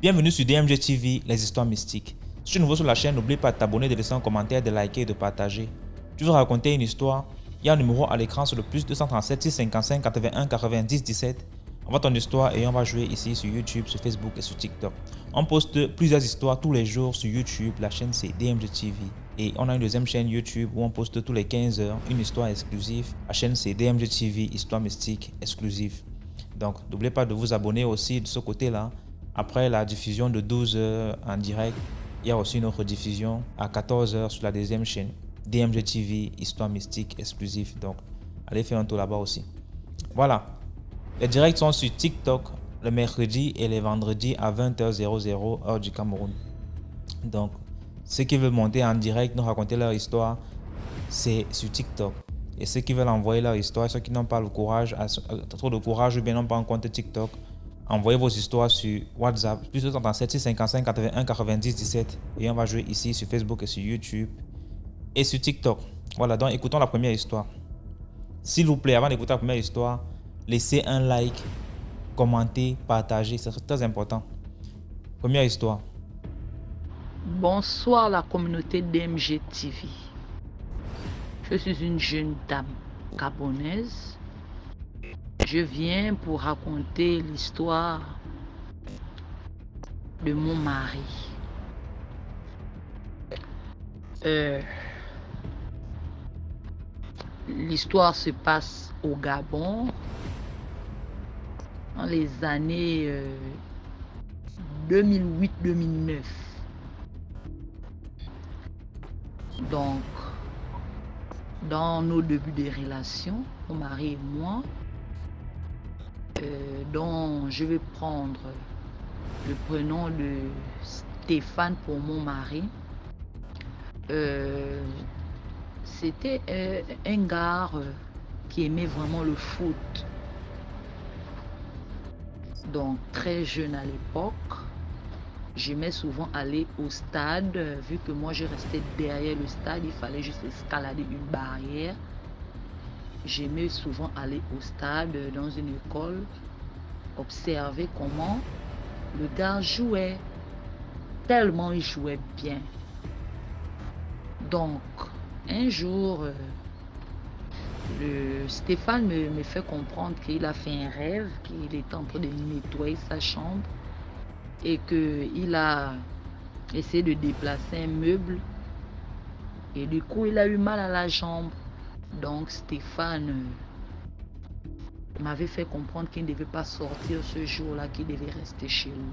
Bienvenue sur DMG TV, les histoires mystiques. Si tu es nouveau sur la chaîne, n'oublie pas de t'abonner, de laisser un commentaire, de liker et de partager. Tu veux raconter une histoire? Il y a un numéro à l'écran sur le plus 237 655 81 90 17. Envoie ton histoire et on va jouer ici sur YouTube, sur Facebook et sur TikTok. On poste plusieurs histoires tous les jours sur YouTube. La chaîne c'est DMG TV. Et on a une deuxième chaîne YouTube où on poste tous les 15 heures une histoire exclusive. La chaîne c'est DMG TV, histoire mystique exclusive. Donc n'oubliez pas de vous abonner aussi de ce côté-là. Après la diffusion de 12 heures en direct, il y a aussi une autre diffusion à 14 heures sur la deuxième chaîne. DMG TV, histoire mystique exclusive. Donc, allez faire un tour là-bas aussi. Voilà. Les directs sont sur TikTok le mercredi et les vendredis à 20h00 heure du Cameroun. Donc, ceux qui veulent monter en direct, nous raconter leur histoire, c'est sur TikTok. Et ceux qui veulent envoyer leur histoire, ceux qui n'ont pas le courage, trop de courage ou bien n'ont pas un compte TikTok, envoyez vos histoires sur WhatsApp, plus 237 655 81 90 17. Et on va jouer ici sur Facebook et sur YouTube et sur TikTok. Voilà, donc écoutons la première histoire. S'il vous plaît, avant d'écouter la première histoire, laissez un like, commentez, partagez, c'est très important. Première histoire. Bonsoir la communauté DMG TV. Je suis une jeune dame gabonaise. Je viens pour raconter l'histoire de mon mari. L'histoire se passe au Gabon dans les années 2008-2009. Donc, dans nos débuts de relations, mon mari et moi, dont je vais prendre le prénom de Stéphane pour mon mari. C'était un gars qui aimait vraiment le foot. Donc très jeune à l'époque, j'aimais souvent aller au stade. Vu que moi je restais derrière le stade, il fallait juste escalader une barrière. J'aimais souvent aller au stade dans une école, observer comment le gars jouait, tellement il jouait bien. Donc, un jour, Stéphane me fait comprendre qu'il a fait un rêve, qu'il était en train de nettoyer sa chambre et qu'il a essayé de déplacer un meuble et du coup il a eu mal à la jambe. Donc Stéphane m'avait fait comprendre qu'il ne devait pas sortir ce jour-là, qu'il devait rester chez lui.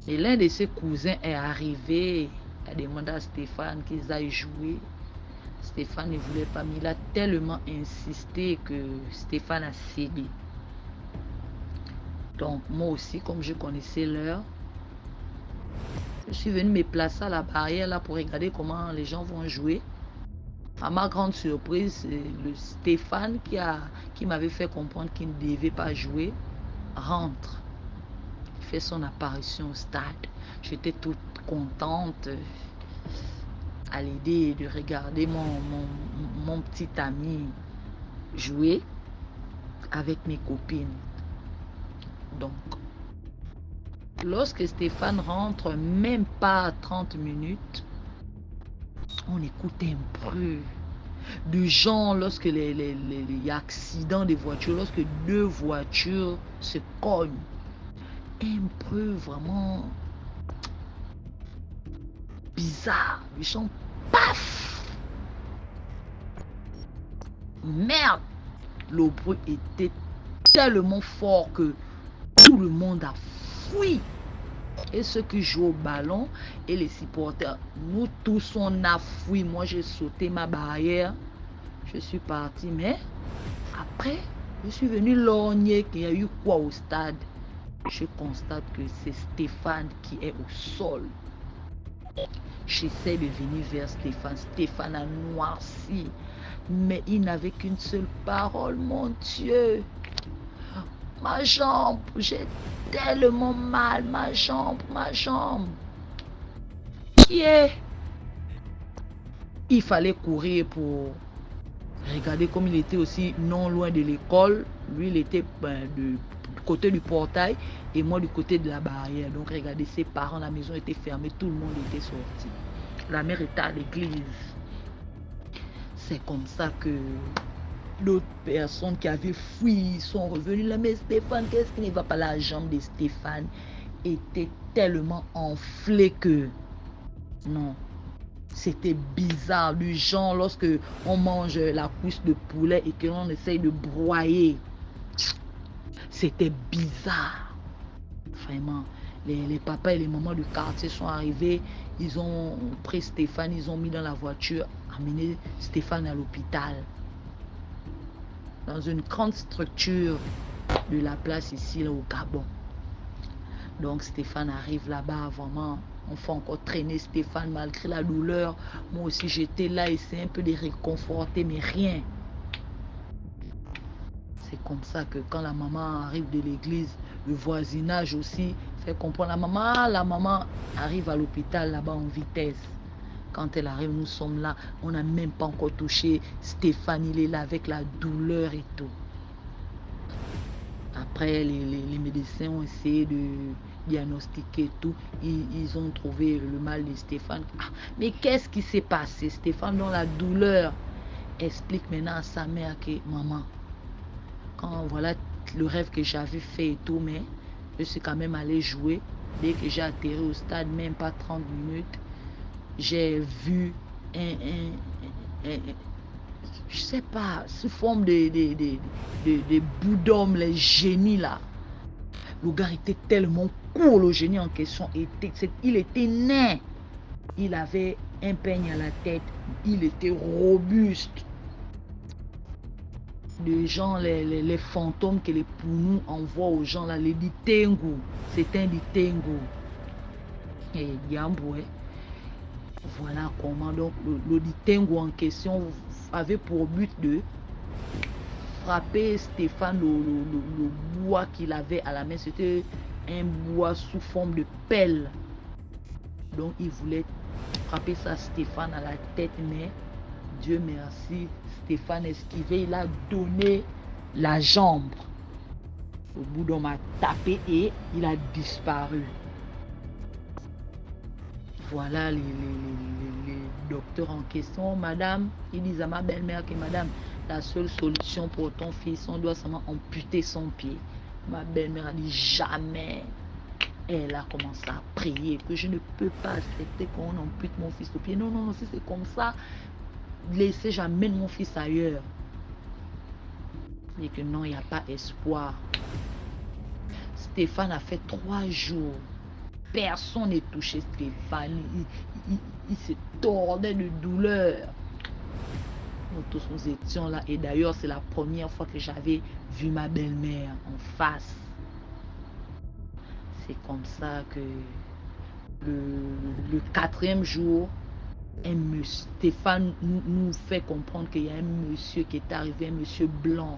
Et l'un de ses cousins est arrivé, a demandé à Stéphane qu'ils aillent jouer. Stéphane ne voulait pas, mais il a tellement insisté que Stéphane a cédé. Donc moi aussi, comme je connaissais l'heure, je suis venu me placer à la barrière là pour regarder comment les gens vont jouer. À ma grande surprise, le Stéphane qui m'avait fait comprendre qu'il ne devait pas jouer rentre. Il fait son apparition au stade. J'étais toute contente à l'idée de regarder mon petit ami jouer avec mes copines. Donc, lorsque Stéphane rentre, même pas 30 minutes, on écoute un bruit de gens lorsque il y a accident de voitures, lorsque deux voitures se cognent. Un bruit vraiment bizarre. Les gens paf! Merde! Le bruit était tellement fort que tout le monde a fui. Et ceux qui jouent au ballon et les supporters, nous tous on a fui. Moi j'ai sauté ma barrière, je suis parti, mais après je suis venu lorgner qu'il y a eu quoi au stade. Je constate que c'est Stéphane qui est au sol. J'essaie de venir vers Stéphane. Stéphane a noirci, mais il n'avait qu'une seule parole. Mon Dieu, ma jambe, j'ai tellement mal, ma jambe. Qui est? Il fallait courir pour Regardez comme il était aussi non loin de l'école. Lui, il était du côté du portail et moi du côté de la barrière. Donc regardez, ses parents, la maison était fermée, tout le monde était sorti. La mère était à l'église. C'est comme ça que d'autres personnes qui avaient fui sont revenues là. Mais Stéphane, qu'est-ce qui ne va pas? La jambe de Stéphane était tellement enflée que non. C'était bizarre, du genre lorsque on mange la cuisse de poulet et que l'on essaye de broyer. C'était bizarre. Vraiment, les papas et les mamans du quartier sont arrivés. Ils ont pris Stéphane, ils ont mis dans la voiture, amené Stéphane à l'hôpital. Dans une grande structure de la place ici, là, au Gabon. Donc Stéphane arrive là-bas, vraiment. On fait encore traîner Stéphane malgré la douleur. Moi aussi, j'étais là, essayer un peu de réconforter, mais rien. C'est comme ça que quand la maman arrive de l'église, le voisinage aussi fait comprendre la maman arrive à l'hôpital là-bas en vitesse. Quand elle arrive, nous sommes là, on n'a même pas encore touché Stéphane, il est là avec la douleur et tout. Après, les médecins ont essayé de diagnostiquer tout. Ils ont trouvé le mal de Stéphane. Ah, mais qu'est-ce qui s'est passé? Stéphane, dans la douleur, explique maintenant à sa mère que maman, quand voilà le rêve que j'avais fait et tout, mais je suis quand même allé jouer. Dès que j'ai atterri au stade, même pas 30 minutes, j'ai vu je sais pas, sous forme de bout d'homme, les génies là. Le gars était tellement cool, le génie en question. Il était nain. Il avait un peigne à la tête. Il était robuste. Les gens, les fantômes que les Pounous envoient aux gens là, les Ditengu. C'est un Ditengu. Et Diamboué. Voilà comment donc le Ditengu en question avait pour but de frapper Stéphane. Le bois qu'il avait à la main, c'était un bois sous forme de pelle. Donc il voulait frapper ça Stéphane à la tête, mais Dieu merci, Stéphane esquivé, il a donné la jambe. Le bout d'homme a tapé et il a disparu. Voilà les docteurs en question. Madame, ils disent à ma belle-mère que madame, la seule solution pour ton fils, on doit seulement amputer son pied. Ma belle-mère a dit jamais. Elle a commencé à prier que je ne peux pas accepter qu'on ampute mon fils au pied. Non, non, non, si c'est comme ça, laissez, j'amène mon fils ailleurs. Et que non, il n'y a pas espoir. Stéphane a fait 3 jours. Personne n'est touché Stéphane. Il se tordait de douleur. Nous tous nous étions là. Et d'ailleurs, c'est la première fois que j'avais vu ma belle-mère en face. C'est comme ça que le 4e jour, Stéphane nous fait comprendre qu'il y a un monsieur qui est arrivé, un monsieur blanc.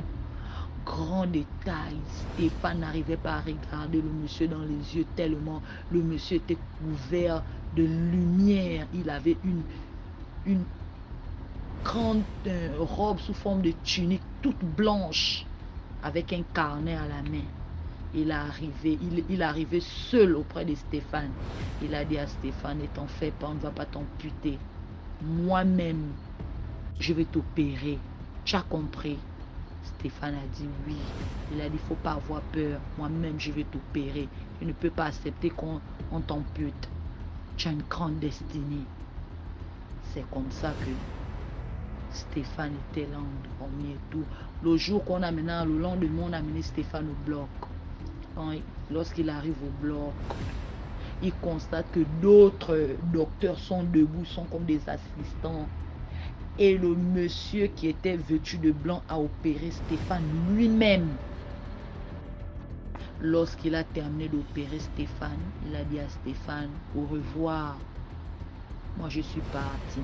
Grand détail, Stéphane n'arrivait pas à regarder le monsieur dans les yeux tellement le monsieur était couvert de lumière. Il avait une grande robe sous forme de tunique toute blanche avec un carnet à la main. Il est arrivé seul auprès de Stéphane. Il a dit à Stéphane, ne t'en fais pas, on ne va pas t'amputer. Moi-même, je vais t'opérer. Tu as compris? Stéphane a dit oui. Il a dit, il ne faut pas avoir peur. Moi-même, je vais t'opérer. Je ne peux pas accepter qu'on t'ampute. Tu as une grande destinée. C'est comme ça que Stéphane était là en dormi et tout. Le jour qu'on a maintenant, le lendemain, on a amené Stéphane au bloc. Lorsqu'il arrive au bloc, il constate que d'autres docteurs sont debout, sont comme des assistants. Et le monsieur qui était vêtu de blanc a opéré Stéphane lui-même. Lorsqu'il a terminé d'opérer Stéphane, il a dit à Stéphane, au revoir. Moi, je suis parti.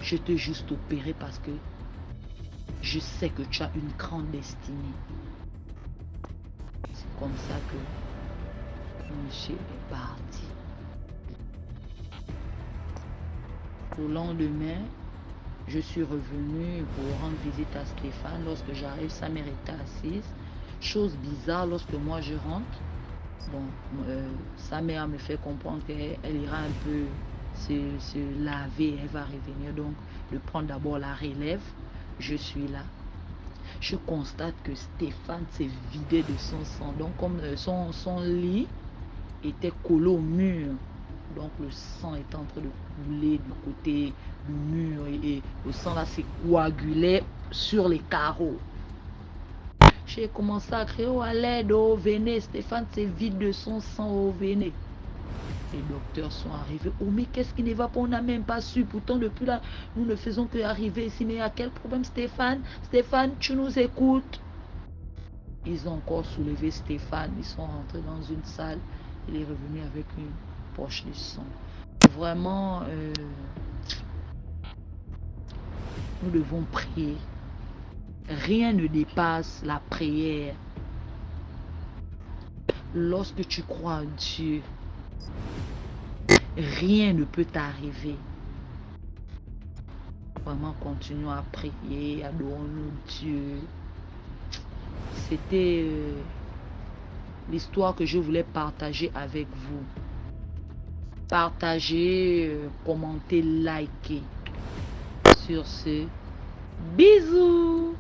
Je t'ai juste opéré parce que je sais que tu as une grande destinée. C'est comme ça que le monsieur est parti. Le lendemain, Je suis revenue pour rendre visite à Stéphane. Lorsque j'arrive, sa mère était assise. Chose bizarre, lorsque moi je rentre, bon, sa mère me fait comprendre qu'elle ira un peu se laver, elle va revenir. Donc, de prendre d'abord la relève. Je suis là. Je constate que Stéphane s'est vidé de son sang. Donc, comme son lit était collé au mur. Donc, le sang est en train de couler du côté du mur et le sang là s'est coagulé sur les carreaux. J'ai commencé à crier, oh, à l'aide, oh, venez, Stéphane s'est vide de son sang, oh, venez. Les docteurs sont arrivés. Oh, mais qu'est-ce qui ne va pas? On n'a même pas su. Pourtant, depuis là, nous ne faisons que arriver ici. Mais à quel problème, Stéphane? Stéphane, tu nous écoutes? Ils ont encore soulevé Stéphane. Ils sont rentrés dans une salle. Il est revenu avec une poche de sang. Vraiment, nous devons prier. Rien ne dépasse la prière. Lorsque tu crois en Dieu, rien ne peut t'arriver. Vraiment, continuons à prier, adorons Dieu. C'était l'histoire que je voulais partager avec vous. Partagez, commentez, likez. Sur ce, bisous.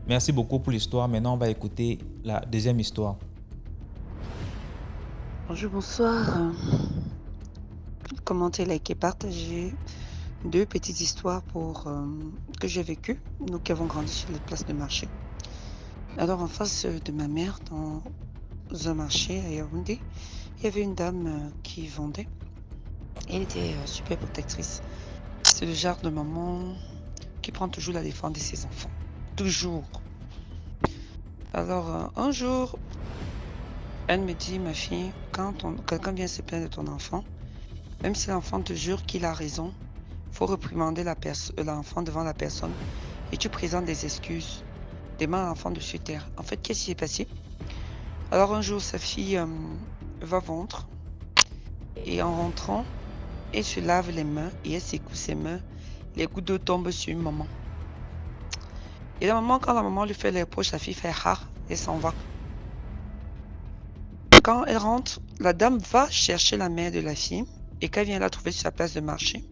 Merci beaucoup pour l'histoire. Maintenant, on va écouter la deuxième histoire. Bonjour, bonsoir. Commentez, likez, partagez. Deux petites histoires que j'ai vécues, nous qui avons grandi sur les places de marché. Alors, en face de ma mère, dans un marché à Yaoundé, il y avait une dame qui vendait. Elle était super protectrice. C'est le genre de maman qui prend toujours la défense de ses enfants. Toujours. Alors, un jour, elle me dit, ma fille, quand quelqu'un vient se plaindre de ton enfant, même si l'enfant te jure qu'il a raison, il faut réprimander l'enfant devant la personne et tu présentes des excuses. Demande à l'enfant de se taire. En fait, qu'est-ce qui s'est passé? Alors un jour, sa fille va vendre et en rentrant, elle se lave les mains et elle secoue ses mains. Les gouttes d'eau tombent sur une maman. Et quand la maman lui fait les reproches, la fille fait « ah » et s'en va. Quand elle rentre, la dame va chercher la mère de la fille et quand elle vient la trouver sur sa place de marché,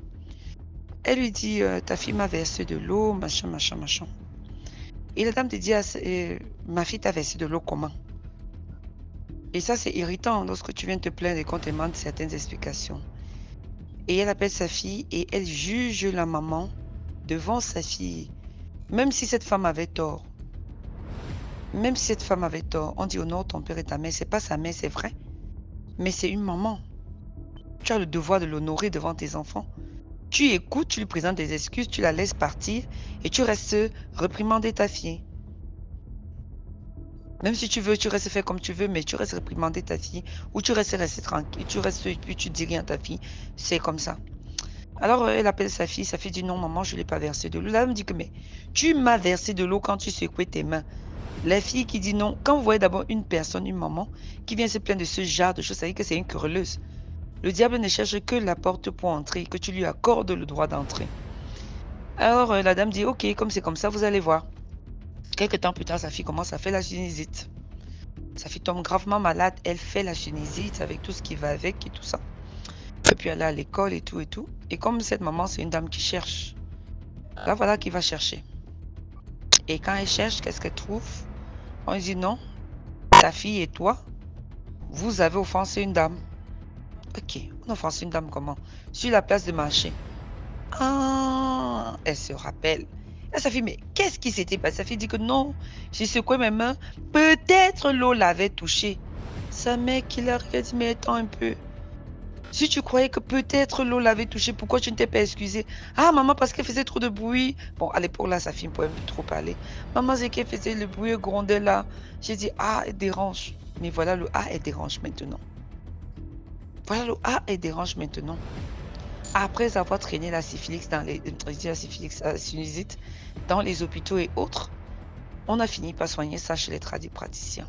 elle lui dit ta fille m'a versé de l'eau, machin, machin, machin. Et la dame te dit ma fille t'a versé de l'eau comment? Et ça, c'est irritant lorsque tu viens te plaindre et qu'on te demande certaines explications. Et elle appelle sa fille et elle juge la maman devant sa fille. Même si cette femme avait tort. Même si cette femme avait tort, on dit honore ton père et ta mère. C'est pas sa mère, c'est vrai. Mais c'est une maman. Tu as le devoir de l'honorer devant tes enfants. Tu écoutes, tu lui présentes des excuses, tu la laisses partir et tu restes réprimander ta fille. Même si tu veux, tu restes faire comme tu veux, mais tu restes réprimander ta fille ou tu restes rester tranquille, tu restes et puis tu dis rien à ta fille. C'est comme ça. Alors elle appelle sa fille dit non maman, je ne l'ai pas versé de l'eau. Là elle me dit que mais tu m'as versé de l'eau quand tu secouais tes mains. La fille qui dit non, quand vous voyez d'abord une personne, une maman, qui vient se plaindre de ce genre de choses, ça veut dire que c'est une querelleuse. Le diable ne cherche que la porte pour entrer, que tu lui accordes le droit d'entrer. Alors la dame dit ok, comme c'est comme ça, vous allez voir. Quelques temps plus tard, sa fille commence à faire la sinusite. Sa fille tombe gravement malade, elle fait la sinusite avec tout ce qui va avec et tout ça. Et puis elle est à l'école et tout et tout. Et comme cette maman, c'est une dame qui cherche, là voilà qui va chercher. Et quand elle cherche, qu'est-ce qu'elle trouve? On lui dit non, ta fille et toi, vous avez offensé une dame. Ok, on offense une dame comment? Sur la place de marché. Ah, elle se rappelle. Et sa fille, mais qu'est-ce qui s'était passé? Sa fille dit que non, j'ai secoué mes mains. Peut-être l'eau l'avait touchée. Sa mère qui l'a regardé, mais attends un peu. Si tu croyais que peut-être l'eau l'avait touchée, pourquoi tu ne t'es pas excusée? Ah, maman, parce qu'elle faisait trop de bruit. Bon, à l'époque, là, sa fille ne pouvait plus trop parler. Maman, c'est qu'elle faisait le bruit, elle grondait là. J'ai dit, ah, elle dérange. Mais voilà, le ah, elle dérange maintenant. Voilà, le ah, elle dérange maintenant. Après avoir traîné la syphilis sinusite dans les hôpitaux et autres, on a fini par soigner ça chez les tradipraticiens.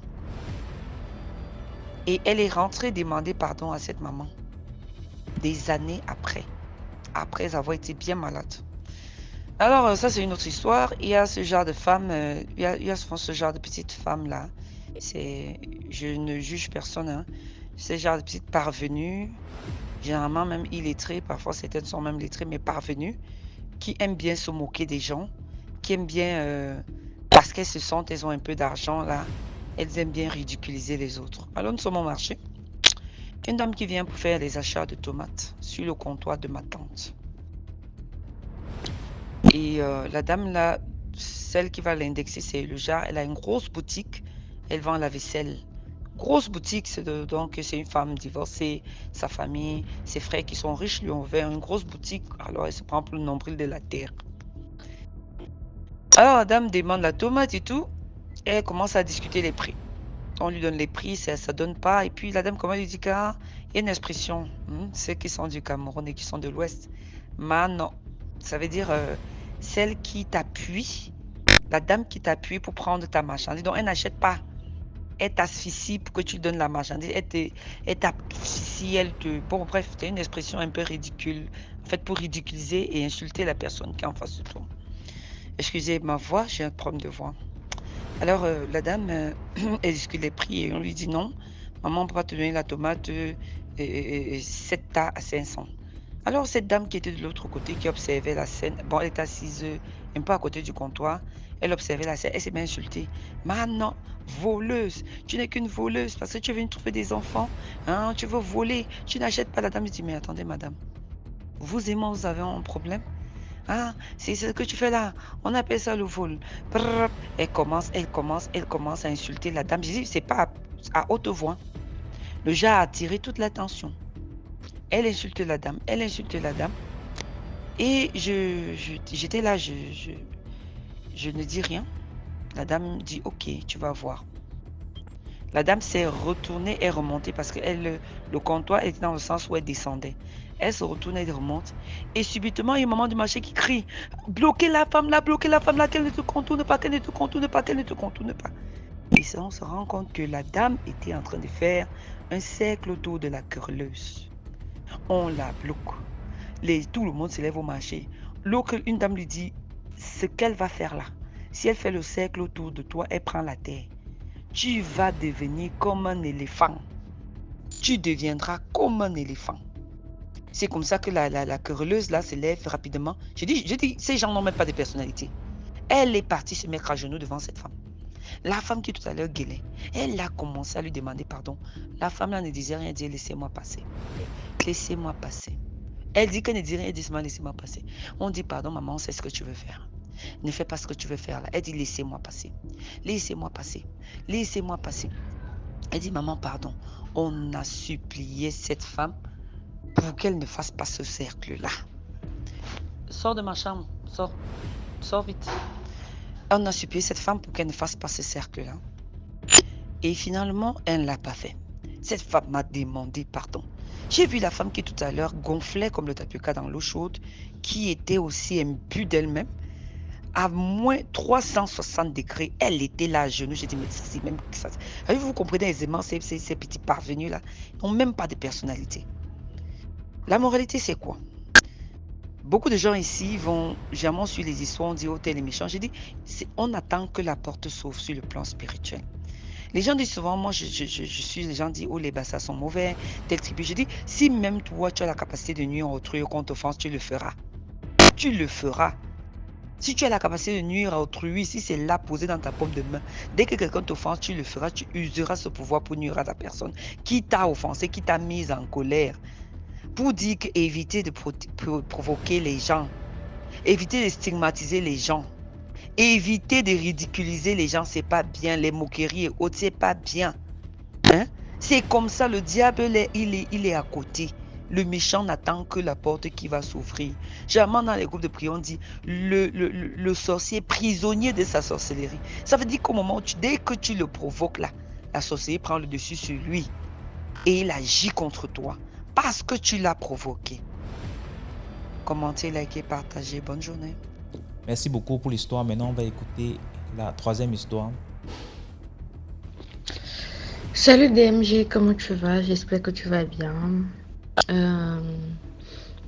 Et elle est rentrée demander pardon à cette maman. Des années après. après avoir été bien malade. Alors, ça, c'est une autre histoire. Il y a ce genre de femme, il y a souvent ce genre de petite femme-là. Je ne juge personne, hein. Ce genre de petite parvenue, généralement même illettrée, parfois certaines sont même lettrées, mais parvenues, qui aiment bien se moquer des gens, qui aiment bien, parce qu'elles se sentent, elles ont un peu d'argent, là, elles aiment bien ridiculiser les autres. Alors, nous sommes au marché. Une dame qui vient pour faire les achats de tomates sur le comptoir de ma tante. Et la dame là, celle qui va l'indexer, c'est le genre, elle a une grosse boutique, elle vend la vaisselle. Grosse boutique, donc c'est une femme divorcée, sa famille, ses frères qui sont riches lui ont ouvert une grosse boutique, alors elle se prend pour le nombril de la terre. Alors la dame demande la tomate et tout, et elle commence à discuter les prix. On lui donne les prix, ça ne donne pas, et puis la dame commence à lui dire qu'il y a une expression, ceux qui sont du Cameroun et qui sont de l'Ouest, non, ça veut dire celle qui t'appuie, la dame qui t'appuie pour prendre ta marchandise. Donc, elle n'achète pas. Elle t'asphyxie pour que tu donnes la marchandise. Elle t'asphyxie, elle te... Bon, bref, c'est une expression un peu ridicule. En fait, pour ridiculiser et insulter la personne qui est en face de toi. Excusez ma voix, j'ai un problème de voix. Alors, la dame, elle discute les prix et on lui dit non. Maman, on ne peut pas te donner la tomate 7 tas à 500. Alors, cette dame qui était de l'autre côté, qui observait la scène, bon, elle était assise un peu à côté du comptoir, elle observait la scène, elle s'est bien insultée. Maman, voleuse, tu n'es qu'une voleuse parce que tu es venue trouver des enfants, hein, tu veux voler, tu n'achètes pas. La dame dit, mais attendez, madame, vous et moi, vous avez un problème? Ah, c'est ce que tu fais là, on appelle ça le vol. Brrr. Elle commence à insulter la dame. Je dis, c'est pas à haute voix. Le genre a attiré toute l'attention. Elle insulte la dame, et j'étais là, je ne dis rien. La dame dit, ok, tu vas voir. La dame s'est retournée et remontée parce que le comptoir était dans le sens où elle descendait. Elle se retourne, elle remonte. Et subitement, il y a un moment du marché qui crie, bloquez la femme là, qu'elle ne te contourne pas, qu'elle ne te contourne pas, qu'elle ne te contourne pas. Et ça, on se rend compte que la dame était en train de faire un cercle autour de la querelleuse. On la bloque. Tout le monde se lève au marché. L'autre, une dame lui dit, ce qu'elle va faire là, si elle fait le cercle autour de toi, elle prend la terre. Tu vas devenir comme un éléphant. Tu deviendras comme un éléphant. C'est comme ça que la querelleuse là se lève rapidement. Je dis, ces gens n'ont même pas de personnalité. Elle est partie se mettre à genoux devant cette femme. La femme qui tout à l'heure gueulait, elle a commencé à lui demander pardon. La femme là ne disait rien, elle dit laissez-moi passer. Laissez-moi passer. Elle dit qu'elle ne dit rien, elle dit seulement laissez-moi passer. On dit pardon maman, on sait ce que tu veux faire. Ne fais pas ce que tu veux faire là. Elle dit laissez-moi passer. Laissez-moi passer. Laissez-moi passer. Elle dit maman pardon. On a supplié cette femme pour qu'elle ne fasse pas ce cercle là. Sors de ma chambre. Sors vite. On a supplié cette femme pour qu'elle ne fasse pas ce cercle là. Et finalement, elle ne l'a pas fait. Cette femme m'a demandé pardon. J'ai vu la femme qui tout à l'heure gonflait comme le tapioca dans l'eau chaude, qui était aussi imbue d'elle-même, à moins 360 degrés. Elle était là à genoux. J'ai dit, mais ça, c'est même ça. Vous comprenez aisément, ces petits parvenus là n'ont même pas de personnalité. La moralité, c'est quoi? Beaucoup de gens ici vont jamais suivre les histoires, on dit, oh, tel est méchant. J'ai dit, on attend que la porte s'ouvre sur le plan spirituel. Les gens disent souvent, moi, les gens disent, oh, les bassas sont mauvais, tel tribu. Je dis, si même toi, tu as la capacité de nuire à autrui ou qu'on t'offense, tu le feras. Tu le feras. Si tu as la capacité de nuire à autrui, si c'est là posé dans ta paume de main, dès que quelqu'un t'offense, tu le feras, tu useras ce pouvoir pour nuire à ta personne. Qui t'a offensé, qui t'a mise en colère. Pour dire qu'éviter de provoquer les gens, éviter de stigmatiser les gens, éviter de ridiculiser les gens, c'est pas bien. Les moqueries et autres, c'est pas bien. Hein? C'est comme ça, le diable, il est à côté. Le méchant n'attend que la porte qui va s'ouvrir. Généralement, dans les groupes de prière, on dit le sorcier prisonnier de sa sorcellerie. Ça veut dire qu'au moment où dès que tu le provoques là, la sorcellerie prend le dessus sur lui et il agit contre toi parce que tu l'as provoqué. Commentez, likez, partagez. Bonne journée. Merci beaucoup pour l'histoire. Maintenant, on va écouter la troisième histoire. Salut DMG, comment tu vas? J'espère que tu vas bien.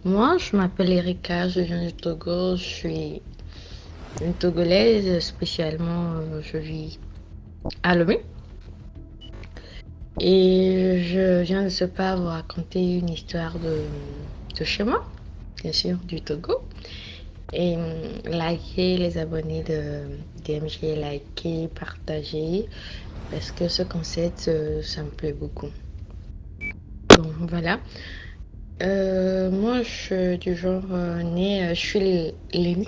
Moi, je m'appelle Erika, je viens du Togo, je suis une Togolaise, spécialement, je vis à Lomé. Et je viens de ce pas vous raconter une histoire de chez moi, bien sûr, du Togo. Et likez les abonnés de DMG, likez, partagez, parce que ce concept, ça me plaît beaucoup. Bon, voilà. Moi, je suis du genre née, je suis l'aînée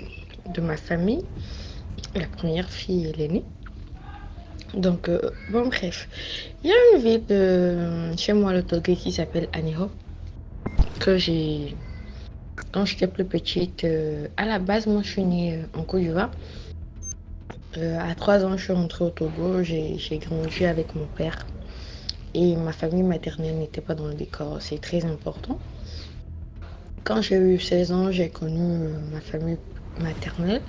de ma famille, la première fille est l'aînée. Donc, bon, bref. Il y a une ville de chez moi, le Togo, qui s'appelle Aniho, que j'ai. Quand j'étais plus petite, à la base, moi, je suis née en Côte d'Ivoire. À 3 ans, je suis rentrée au Togo. J'ai grandi avec mon père. Et ma famille maternelle n'était pas dans le décor. C'est très important. Quand j'ai eu 16 ans, j'ai connu ma famille maternelle.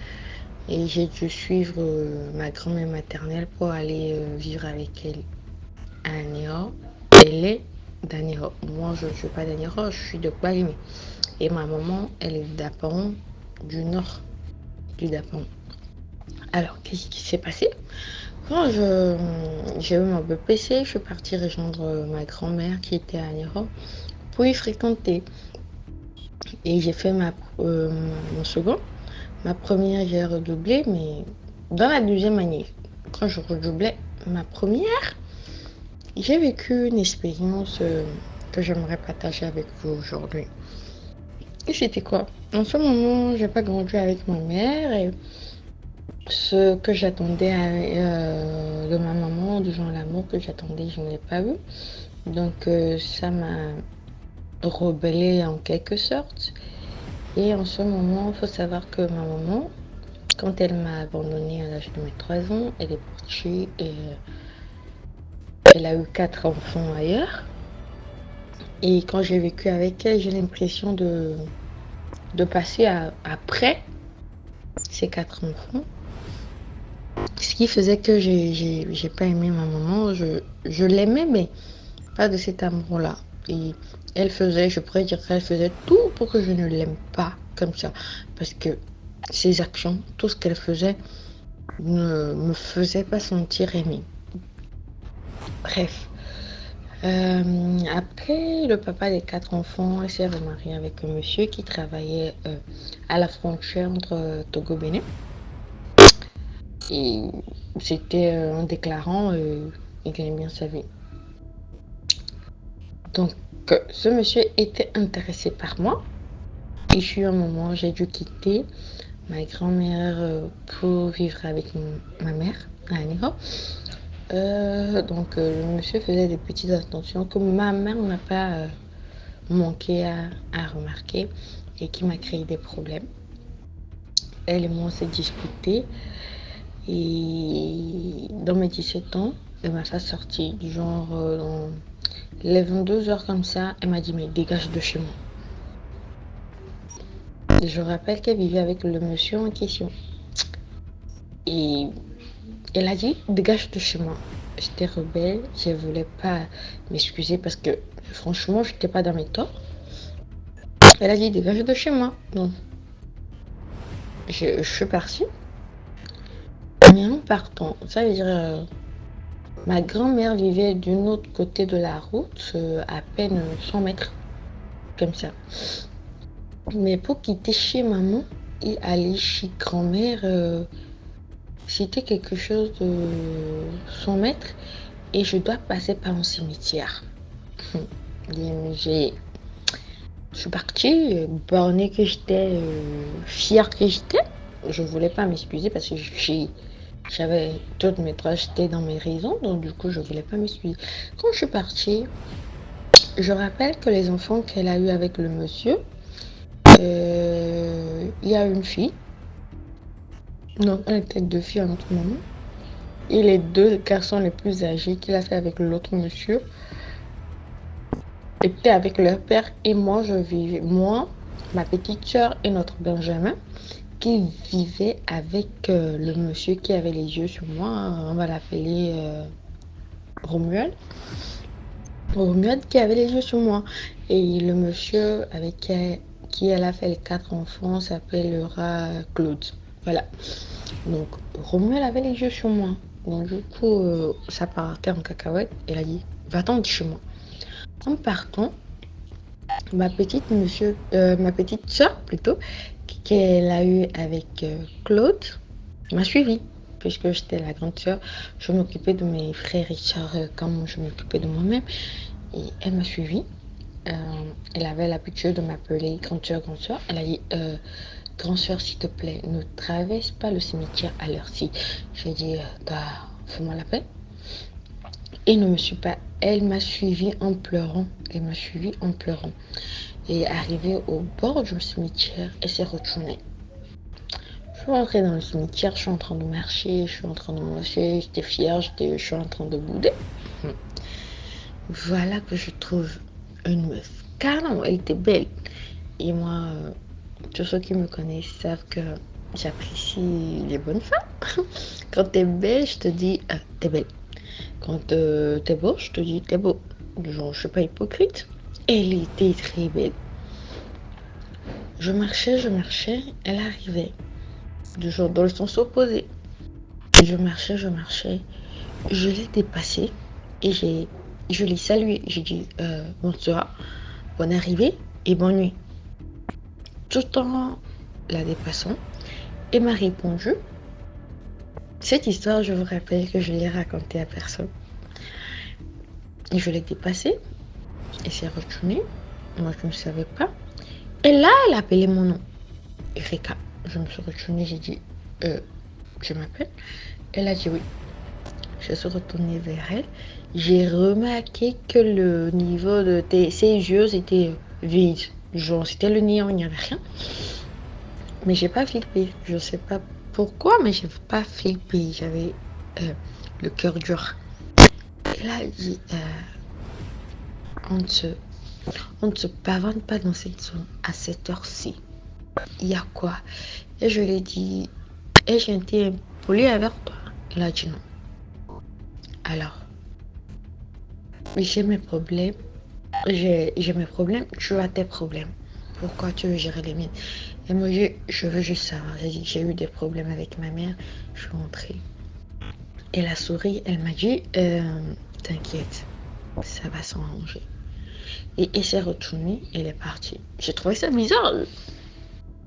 Et j'ai dû suivre ma grand-mère maternelle pour aller vivre avec elle à Aniho. Elle est d'Aniho. Moi, je ne suis pas d'Aniho, je suis de Kbalimé. Et ma maman, elle est d'Apaon, du nord du Dapaon. Alors, qu'est-ce qui s'est passé? Quand j'ai eu mon BPC, je suis partie rejoindre ma grand-mère qui était à Aniho pour y fréquenter. Et j'ai fait mon second. Ma première, j'ai redoublé, mais dans la deuxième année, quand je redoublais ma première, j'ai vécu une expérience que j'aimerais partager avec vous aujourd'hui. Et c'était quoi? En ce moment, j'ai pas grandi avec ma mère et ce que j'attendais de ma maman, du genre l'amour que j'attendais, je ne l'ai pas vu. Donc ça m'a rebellée en quelque sorte. Et en ce moment, il faut savoir que ma maman, quand elle m'a abandonnée à l'âge de mes 3 ans, elle est partie et elle a eu 4 enfants ailleurs. Et quand j'ai vécu avec elle, j'ai l'impression de passer après ces 4 enfants. Ce qui faisait que j'ai pas aimé ma maman. Je l'aimais, mais pas de cet amour-là. Et elle faisait, je pourrais dire qu'elle faisait tout pour que je ne l'aime pas comme ça. Parce que ses actions, tout ce qu'elle faisait, ne me faisait pas sentir aimée. Bref. Après le papa des 4 enfants, elle s'est remariée avec un monsieur qui travaillait à la frontière entre Togo et Bénin. Et c'était en déclarant, il gagnait bien sa vie. Donc, ce monsieur était intéressé par moi. Et je suis un moment, j'ai dû quitter ma grand-mère pour vivre avec ma mère à Aniho. Donc, le monsieur faisait des petites attentions que ma mère n'a pas manqué à remarquer et qui m'a créé des problèmes. Elle et moi, on s'est disputés. Et dans mes 17 ans, elle m'a fait sortir, du genre dans les 22 heures comme ça, elle m'a dit mais dégage de chez moi. Et je rappelle qu'elle vivait avec le monsieur en question. Et elle a dit dégage de chez moi. J'étais rebelle, je ne voulais pas m'excuser parce que franchement, je n'étais pas dans mes torts. Elle a dit dégage de chez moi. Donc, je suis partie. Mais en partant, ça veut dire ma grand-mère vivait d'un autre côté de la route, à peine 100 mètres, comme ça. Mais pour quitter chez maman et aller chez grand-mère, c'était quelque chose de 100 mètres et je dois passer par un cimetière. Je suis partie, bornée que j'étais, fière que j'étais. Je voulais pas m'excuser parce que j'avais toutes mes droits, j'étais dans mes raisons, donc du coup je voulais pas m'excuser. Quand je suis partie, je rappelle que les enfants qu'elle a eu avec le monsieur, il y a une fille. Non, elle était 2 filles à notre moment. Et les 2 garçons les plus âgés qu'il a fait avec l'autre monsieur étaient avec leur père et moi je vivais, moi, ma petite soeur et notre Benjamin qui vivait avec le monsieur qui avait les yeux sur moi, on va l'appeler Romuald. Romuald qui avait les yeux sur moi. Et le monsieur avec qui elle a fait les 4 enfants s'appellera Claude. Voilà. Donc Romuald avait les yeux sur moi. Donc du coup, ça partait en cacahuète. Elle a dit, va-t'en de chez moi. En partant, ma petite soeur plutôt, qu'elle a eu avec Claude, m'a suivie. Puisque j'étais la grande soeur, je m'occupais de mes frères et sœurs comme je m'occupais de moi-même. Et elle m'a suivie. Elle avait l'habitude de m'appeler grande soeur, grande soeur. Elle a dit, grande soeur, s'il te plaît, ne traverse pas le cimetière à l'heure-ci. J'ai dit, fais-moi la paix. Et ne me suis pas. Elle m'a suivie en pleurant. Elle m'a suivie en pleurant. Et arrivée au bord du cimetière, elle s'est retournée. Je suis rentrée dans le cimetière, je suis en train de marcher, j'étais fière, je suis en train de bouder. Voilà que je trouve une meuf. Carrément, elle était belle. Et moi, tous ceux qui me connaissent savent que j'apprécie les bonnes femmes. Quand t'es belle, je te dis, t'es belle. Quand t'es beau, je te dis, t'es beau. Genre, je suis pas hypocrite. Elle était très belle. Je marchais, elle arrivait. Genre dans le sens opposé. Je marchais, je l'ai dépassée et je l'ai saluée. J'ai dit, bonsoir, bonne arrivée et bonne nuit. Tout en la dépassant, elle m'a répondu. Cette histoire, je vous rappelle que je l'ai racontée à personne. Je l'ai dépassée, elle s'est retournée, moi je ne savais pas. Et là, elle a appelé mon nom, Erika. Je me suis retournée, j'ai dit, je m'appelle. Elle a dit oui. Je suis retournée vers elle. J'ai remarqué que le niveau de ses yeux était vide. Genre, c'était le néant, il n'y avait rien. Mais j'ai pas flippé. Je sais pas pourquoi, mais j'ai pas flippé. J'avais le cœur dur. Et là, elle dit, on ne se pavane pas dans cette zone à cette heure-ci. Il y a quoi? Et je lui ai dit, j'ai été polie avec toi. Elle a dit non. Alors, j'ai mes problèmes. J'ai mes problèmes. Tu as tes problèmes. Pourquoi tu veux gérer les miens? Elle m'a dit, je veux juste savoir. J'ai dit, j'ai eu des problèmes avec ma mère. Je suis rentrée. Elle a souri. Elle m'a dit, t'inquiète, ça va s'arranger. Et elle s'est retournée. Elle est partie. J'ai trouvé ça bizarre.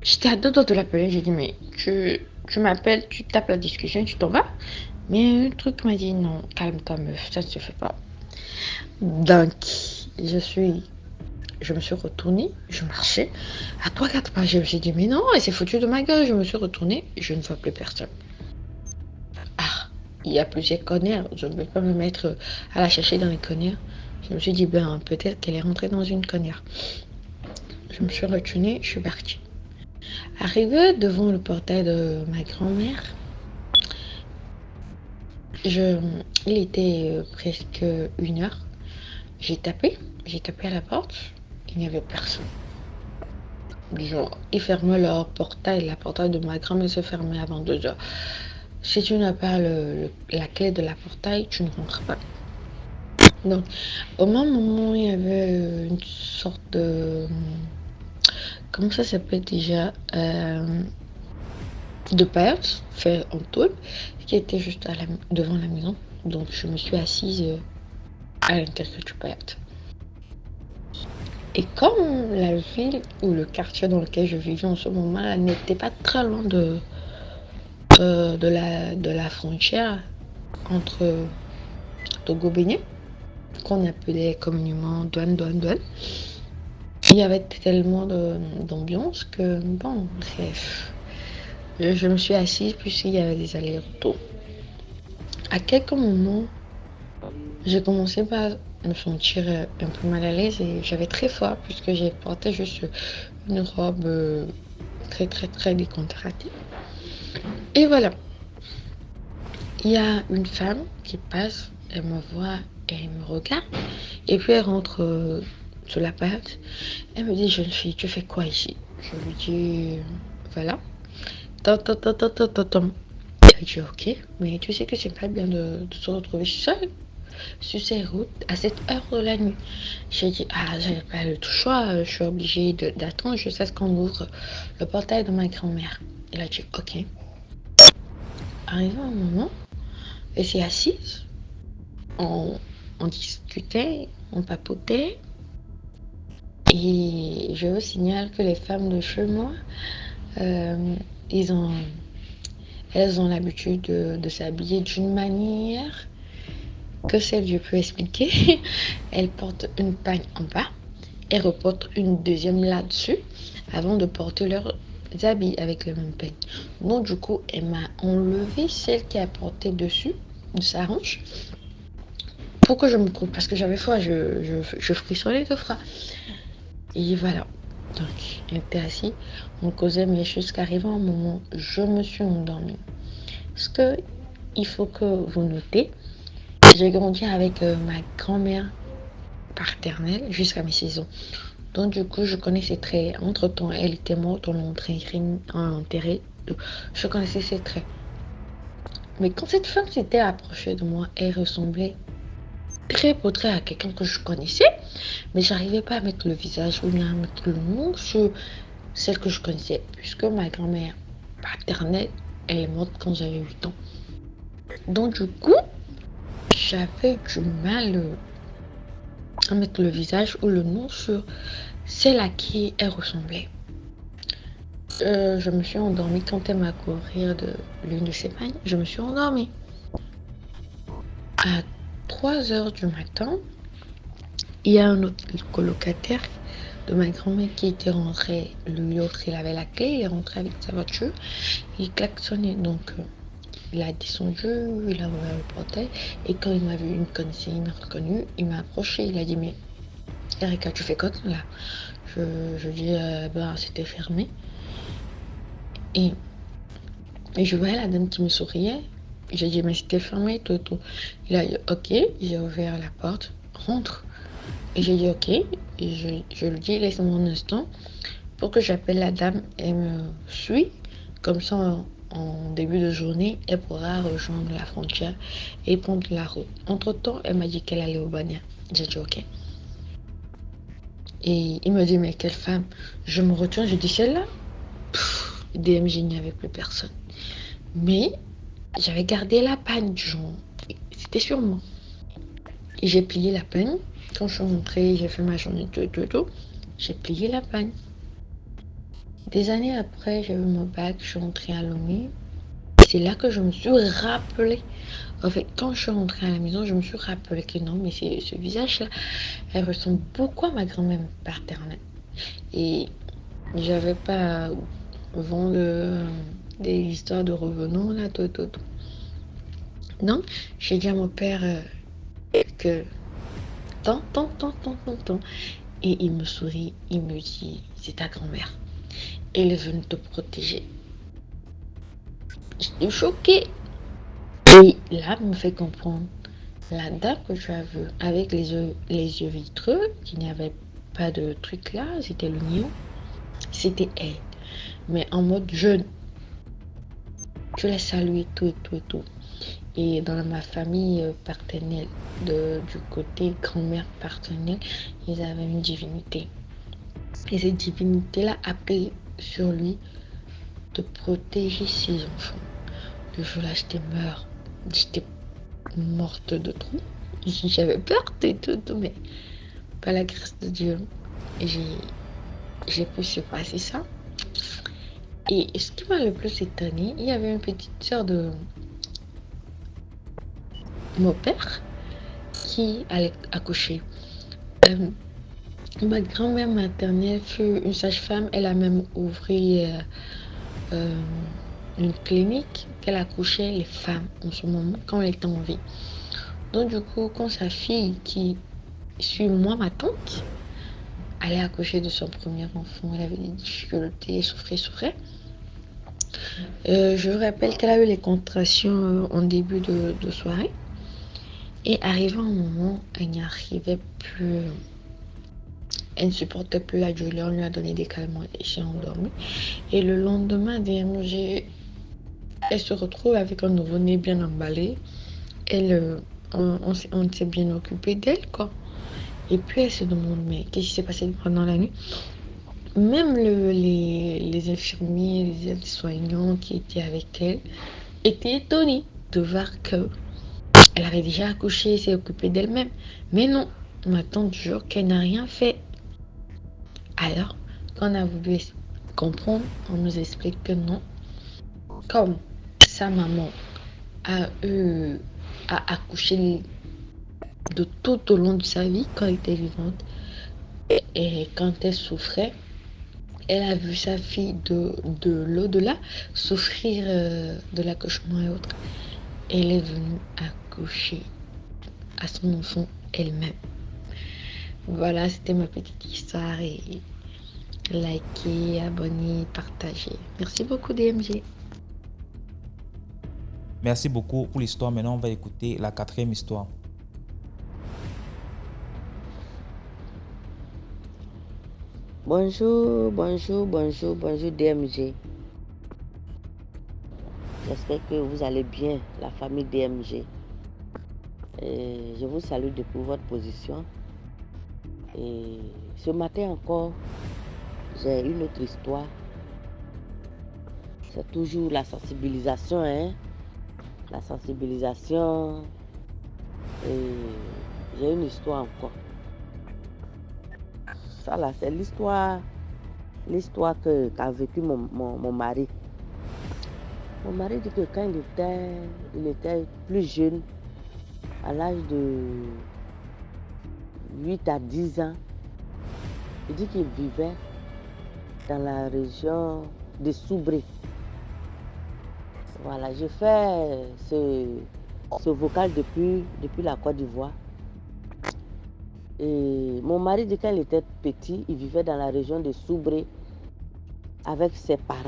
J'étais à deux doigts de l'appeler. J'ai dit, mais tu m'appelles, tu tapes la discussion, tu t'en vas. Mais le truc m'a dit, non, calme-toi meuf, ça ne se fait pas. Donc, je me suis retournée, je marchais. À 3-4 pas, je me suis dit, mais non, elle s'est foutue de ma gueule. Je me suis retournée, je ne vois plus personne. Ah, il y a plusieurs connerts. Je ne vais pas me mettre à la chercher dans les connerts. Je me suis dit, ben, peut-être qu'elle est rentrée dans une connière. Je me suis retournée, je suis partie. Arrivée devant le portail de ma grand-mère, il était presque 1h. J'ai tapé à la porte, il n'y avait personne. Genre, ils fermaient leur portail, la portail de ma grand-mère se fermait avant 2h. Si tu n'as pas la clé de la portail, tu ne rentres pas. Donc, au même moment, il y avait une sorte de... Comment ça s'appelle déjà de paillettes fait en tôle qui était juste devant la maison. Donc, je me suis assise à l'intérieur du paillette. Et comme la ville ou le quartier dans lequel je vivais en ce moment n'était pas très loin de la frontière entre Togo-Bénin, qu'on appelait communément douane. Il y avait tellement d'ambiance que, bon, bref, je me suis assise puisqu'il y avait des allers-retours. À quelques moments, j'ai commencé par me sentir un peu mal à l'aise et j'avais très froid puisque j'ai porté juste une robe très décontractée. Et voilà. Il y a une femme qui passe, elle me voit et elle me regarde. Et puis elle rentre sur la porte. Elle me dit, jeune fille, tu fais quoi ici? Je lui dis, voilà. Elle dit, ok, mais tu sais que c'est pas bien de se retrouver seule. sur ces routes à cette heure de la nuit. J'ai dit, ah, j'avais pas le choix, je suis obligée d'attendre jusqu'à ce qu'on ouvre le portail de ma grand-mère. Elle a dit, ok. Arrivé un moment, elle s'est assise, on discutait, on papotait. Et je vous signale que les femmes de chez moi, elles ont l'habitude de s'habiller d'une manière que celle je peux expliquer. Elles portent une pagne en bas et reportent une deuxième là-dessus avant de porter leurs habits avec le même pagne. Donc du coup, elle m'a enlevé celle qui a porté dessus de sa hanche pour que je me coupe parce que j'avais froid, je frissonnais de froid. Et voilà, donc elle était assise, on causait, mais jusqu'à arriver un moment, je me suis endormie. Ce que il faut que vous notez, j'ai grandi avec ma grand-mère paternelle jusqu'à mes 6 ans. Donc du coup, je connaissais ses traits. Entre-temps, elle était morte, on l'a enterrée. Je connaissais ses traits. Mais quand cette femme s'était approchée de moi, elle ressemblait très pour trait à quelqu'un que je connaissais, mais j'arrivais pas à mettre le visage ou bien à mettre le nom sur celle que je connaissais, puisque ma grand-mère paternelle, elle est morte quand j'avais 8 ans. Donc du coup, j'avais du mal à mettre le visage ou le nom sur celle à qui elle ressemblait. Je me suis endormie quand elle m'a couru de l'une de ses pagnes. Je me suis endormie. À 3h du matin, il y a un autre colocataire de ma grand-mère qui était rentré. L'autre, il avait la clé, il est rentré avec sa voiture. Il klaxonnait, donc il a descendu, il a ouvert le portail. Et quand il m'a vu, il m'a reconnu, il m'a approché, il a dit, mais Erika, tu fais quoi là? Je dis, c'était fermé. Et je voyais la dame qui me souriait. J'ai dit, mais c'était fermé, tout. Il a dit, ok. J'ai ouvert la porte, rentre. Et j'ai dit, ok. Et je lui dis, laisse-moi un instant pour que j'appelle la dame. Elle me suit. Comme ça, en début de journée, elle pourra rejoindre la frontière et prendre la route. Entre-temps, elle m'a dit qu'elle allait au Bania. J'ai dit, ok. Et il me dit, mais quelle femme? Je me retourne, je dis, celle-là? DMJ, il n'y avait plus personne. Mais j'avais gardé la panne du jour. C'était sur moi. Et j'ai plié la panne. Quand je suis rentrée, j'ai fait ma journée, tout. J'ai plié la panne. Des années après, j'ai eu mon bac, je suis rentrée à Lomé. C'est là que je me suis rappelé. En fait, quand je suis rentrée à la maison, je me suis rappelé que non, mais ce visage-là, elle ressemble beaucoup à ma grand-mère paternelle. Et j'avais pas vendre des histoires de revenants, là, tout. Donc, j'ai dit à mon père que tant. Et il me sourit, il me dit, c'est ta grand-mère. Elle est venue te protéger. J'étais choquée. Et là, il me fait comprendre. La dame que tu as vue, avec les yeux vitreux, qu'il n'y avait pas de truc là, c'était le néon. C'était elle. Mais en mode jeune. Je l'ai salué tout. Et dans ma famille paternelle, du côté grand-mère paternelle, ils avaient une divinité. Et cette divinité-là a pris sur lui de protéger ses enfants. Le jour-là, j'étais morte de trop. J'avais peur de tout, mais par la grâce de Dieu, j'ai pu se passer ça. Et ce qui m'a le plus étonnée, il y avait une petite sœur de mon père qui allait accoucher. Ma grand-mère maternelle fut une sage-femme. Elle a même ouvert une clinique qu'elle accouchait les femmes en ce moment quand elle était en vie. Donc du coup, quand sa fille qui suit moi, ma tante, allait accoucher de son premier enfant, elle avait des difficultés, souffrait. Je vous rappelle qu'elle a eu les contractions en début de soirée. Et arrivé un moment, elle n'y arrivait plus. Elle ne supportait plus la douleur, on lui a donné des calmants et s'est endormie. Et le lendemain, elle se retrouve avec un nouveau-né bien emballé. Elle on s'est bien occupé d'elle, quoi. Et puis elle se demande, mais qu'est-ce qui s'est passé pendant la nuit? Même les infirmiers, les aides-soignants qui étaient avec elle étaient étonnés de voir que elle avait déjà accouché, s'est occupée d'elle-même. Mais non, ma tante jure qu'elle n'a rien fait. Alors, quand on a voulu comprendre, on nous explique que non. Comme sa maman a accouché de tout au long de sa vie quand elle était vivante et quand elle souffrait, elle a vu sa fille de l'au-delà souffrir de l'accouchement et autres. Elle est venue accoucher à son enfant elle-même. Voilà, c'était ma petite histoire et likez, abonnez, partagez. Merci beaucoup DMG. Merci beaucoup pour l'histoire. Maintenant, on va écouter la 4e histoire. Bonjour DMG. J'espère que vous allez bien, la famille DMG. Je vous salue depuis votre position. Et ce matin encore, j'ai une autre histoire. C'est toujours la sensibilisation, hein? La sensibilisation. Et j'ai une histoire encore. Ça là, c'est l'histoire qu'a vécu mon mari. Mon mari dit que quand il était plus jeune, à l'âge de 8 à 10 ans, il dit qu'il vivait dans la région de Soubré. Voilà, je fais ce vocal depuis la Côte d'Ivoire. Et mon mari dit quand il était petit, il vivait dans la région de Soubré avec ses parents.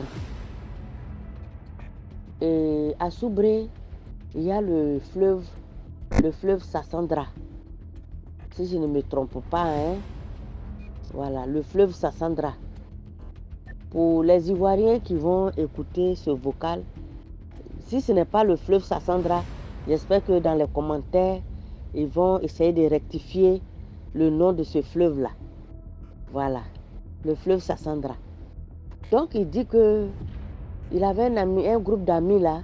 Et à Soubré, il y a le fleuve Sassandra. Si je ne me trompe pas, hein. Voilà, le fleuve Sassandra. Pour les Ivoiriens qui vont écouter ce vocal, si ce n'est pas le fleuve Sassandra, j'espère que dans les commentaires, ils vont essayer de rectifier le nom de ce fleuve-là. Voilà, le fleuve Sassandra. Donc il dit que il avait un groupe d'amis là,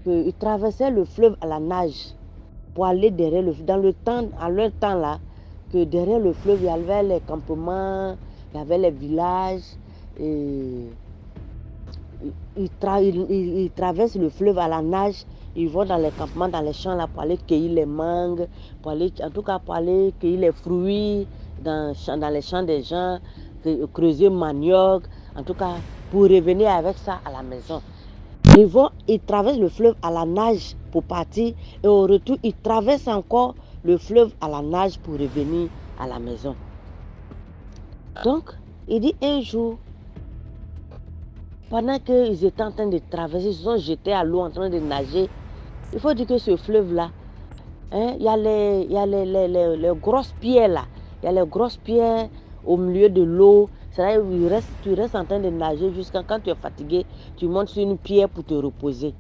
qu'ils traversaient le fleuve à la nage pour aller derrière le fleuve. À leur temps là, que derrière le fleuve, il y avait les campements, il y avait les villages. Et ils traversent le fleuve à la nage. Ils vont dans les campements, dans les champs là, pour aller cueillir les mangues, pour aller cueillir les fruits dans les champs des gens, creuser manioc, en tout cas, pour revenir avec ça à la maison. Ils traversent le fleuve à la nage pour partir et au retour, ils traversent encore le fleuve à la nage pour revenir à la maison. Donc, il dit un jour, pendant qu'ils étaient en train de traverser, ils se sont jetés à l'eau en train de nager. Il faut dire que ce fleuve-là, hein, il y a les grosses pierres là. Il y a les grosses pierres au milieu de l'eau. C'est-à-dire que tu restes en train de nager jusqu'à quand tu es fatigué, tu montes sur une pierre pour te reposer.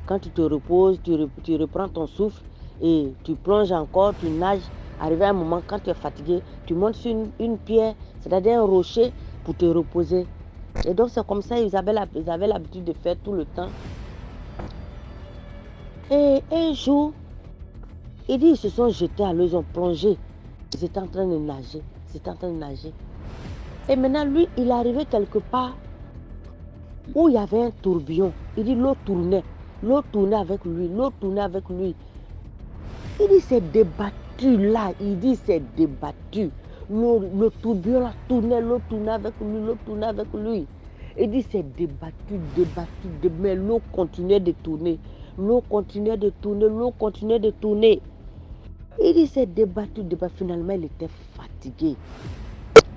Quand tu te reposes, tu reprends ton souffle et tu plonges encore, tu nages. Arrivé à un moment, quand tu es fatigué, tu montes sur une pierre, c'est-à-dire un rocher pour te reposer. Et donc c'est comme ça ils avaient l'habitude de faire tout le temps. Et un jour, il dit ils se sont jetés à l'eau, ils ont plongé. Ils étaient en train de nager. Et maintenant, lui, il est arrivé quelque part où il y avait un tourbillon. Il dit l'eau tournait avec lui. Il dit c'est débattu là. Le tourbillon là tournait, l'eau tournait avec lui. Il dit c'est débattu, mais l'eau continuait de tourner. Il dit c'est débattu. Finalement, il était fatigué.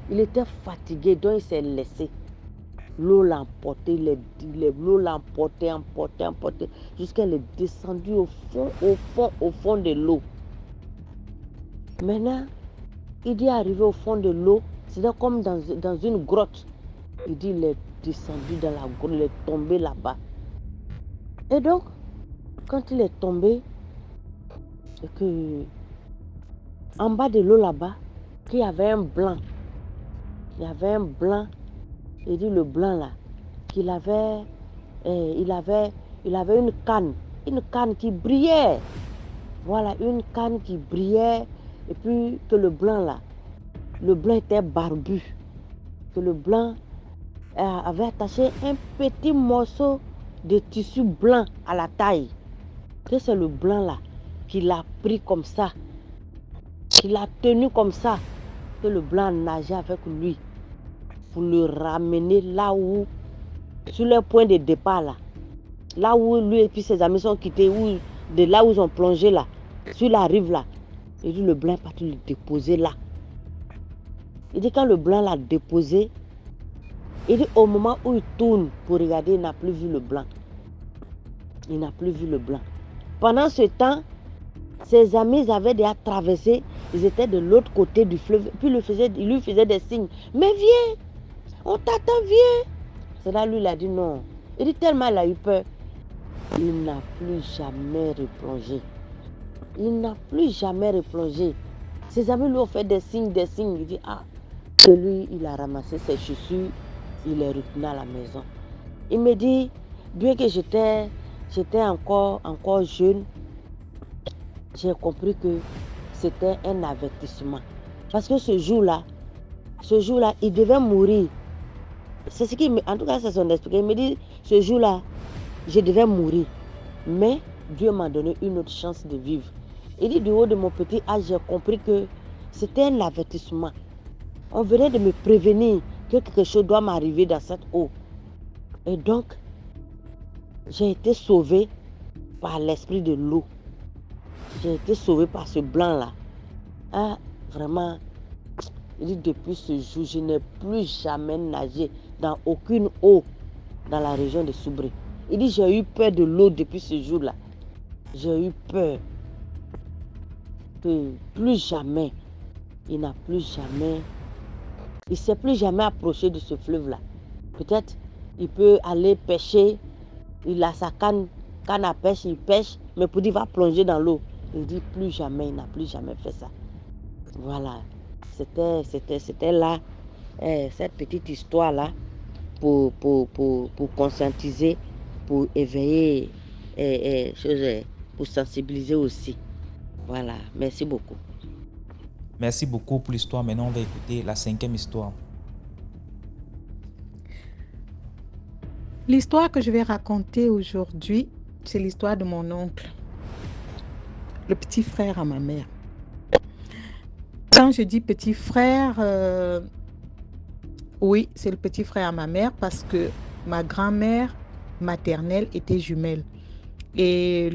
Donc il s'est laissé. L'eau l'a emporté, jusqu'à elle est descendue au fond de l'eau. Maintenant, il dit arrivé au fond de l'eau, c'était comme dans une grotte. Il dit il est descendu dans la grotte, il est tombé là-bas. Et donc, quand il est tombé, que en bas de l'eau là-bas, qu'il y avait un blanc. Il y avait un blanc. Il dit le blanc là, qu'il avait, il avait une canne qui brillait. Voilà, une canne qui brillait. Et puis que le blanc était barbu. Que le blanc avait attaché un petit morceau de tissu blanc à la taille. Que c'est le blanc là qui l'a pris comme ça, qui l'a tenu comme ça, que le blanc nageait avec lui pour le ramener là où, sur le point de départ là où lui et puis ses amis sont quittés, de là où ils ont plongé là, sur la rive là. Il dit le blanc est parti le déposer là. Il dit quand le blanc l'a déposé, il dit au moment où il tourne pour regarder, il n'a plus vu le blanc. Il n'a plus vu le blanc. Pendant ce temps, ses amis avaient déjà traversé, ils étaient de l'autre côté du fleuve, puis il lui faisait des signes. Mais viens, on t'attend, viens. C'est là lui il a dit non. Il dit tellement il a eu peur, il n'a plus jamais replongé. Il n'a plus jamais replongé. Ses amis lui ont fait des signes. Il dit que lui il a ramassé ses chaussures, il est retourné à la maison. Il me dit, bien que j'étais encore jeune, j'ai compris que c'était un avertissement. Parce que ce jour-là, il devait mourir. C'est ce en tout cas, c'est son explication. Il me dit, ce jour-là, je devais mourir. Mais Dieu m'a donné une autre chance de vivre. Il dit, du haut de mon petit âge, j'ai compris que c'était un avertissement. On venait de me prévenir que quelque chose doit m'arriver dans cette eau. Et donc, j'ai été sauvée par l'esprit de l'eau. J'ai été sauvée par ce blanc-là. Vraiment, il dit, depuis ce jour, je n'ai plus jamais nagé dans aucune eau dans la région de Soubré. Il dit, j'ai eu peur de l'eau depuis ce jour-là. J'ai eu peur que plus jamais, il ne s'est plus jamais approché de ce fleuve-là. Peut-être, il peut aller pêcher, il a sa canne à pêche, il pêche, mais pour dire, il va plonger dans l'eau. Il dit, plus jamais, il n'a plus jamais fait ça. Voilà, c'était là, cette petite histoire-là, pour conscientiser, pour éveiller, pour sensibiliser aussi. Voilà, merci beaucoup. Merci beaucoup pour l'histoire. Maintenant, on va écouter la 5e histoire. L'histoire que je vais raconter aujourd'hui, c'est l'histoire de mon oncle, le petit frère à ma mère. Quand je dis petit frère, oui, c'est le petit frère à ma mère parce que ma grand-mère maternelle était jumelle. Et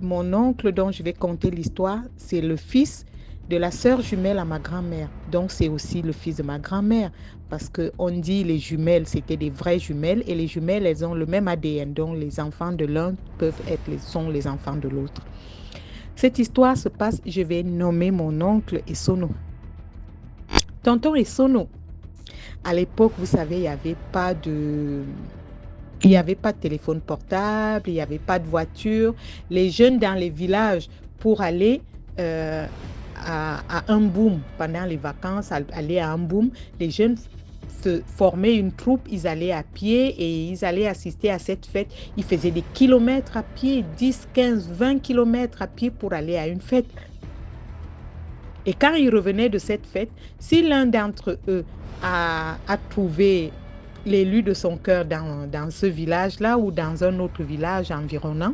mon oncle dont je vais conter l'histoire, c'est le fils de la sœur jumelle à ma grand-mère. Donc, c'est aussi le fils de ma grand-mère. Parce qu'on dit les jumelles, c'était des vraies jumelles. Et les jumelles, elles ont le même ADN. Donc, les enfants de l'un sont les enfants de l'autre. Cette histoire se passe, je vais nommer mon oncle Essono. Tonton Essono, à l'époque, vous savez, il n'y avait pas de téléphone portable, il n'y avait pas de voiture. Les jeunes dans les villages, pour aller à Mboum pendant les vacances, aller à Mboum, les jeunes se formaient une troupe, ils allaient à pied et ils allaient assister à cette fête. Ils faisaient des kilomètres à pied, 10, 15, 20 kilomètres à pied pour aller à une fête. Et quand ils revenaient de cette fête, si l'un d'entre eux a trouvé l'élu de son cœur dans ce village-là ou dans un autre village environnant,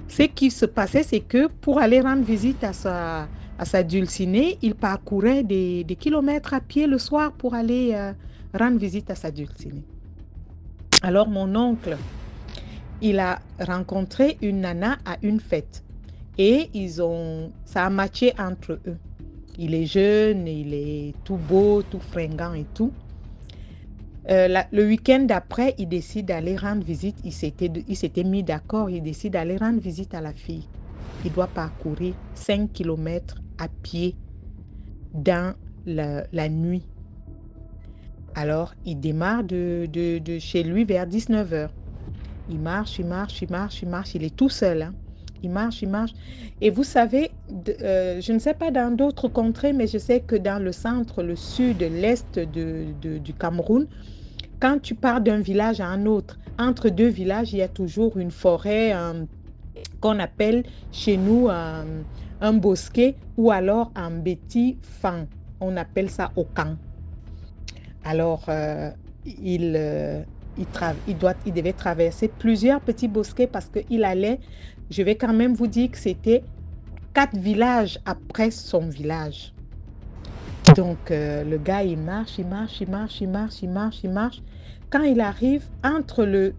ce qui se passait, c'est que pour aller rendre visite à sa dulcinée, il parcourait des kilomètres à pied le soir pour aller rendre visite à sa dulcinée. Alors mon oncle, il a rencontré une nana à une fête et ça a matché entre eux. Il est jeune, il est tout beau, tout fringant et tout. Le week-end d'après, il décide d'aller rendre visite. Il s'était mis d'accord, il décide d'aller rendre visite à la fille. Il doit parcourir 5 km à pied dans la nuit. Alors, il démarre de chez lui vers 19h. Il marche, il est tout seul. il marche, il marche. Et vous savez, je ne sais pas dans d'autres contrées, mais je sais que dans le centre, le sud, l'est du Cameroun, quand tu pars d'un village à un autre, entre deux villages, il y a toujours une forêt qu'on appelle chez nous un bosquet ou alors un petit fan. On appelle ça au camp. Alors, il devait traverser plusieurs petits bosquets parce qu'il allait, je vais quand même vous dire que c'était 4 villages après son village. Donc, le gars, il marche, il marche, il marche, il marche, il marche, il marche. Quand il arrive entre le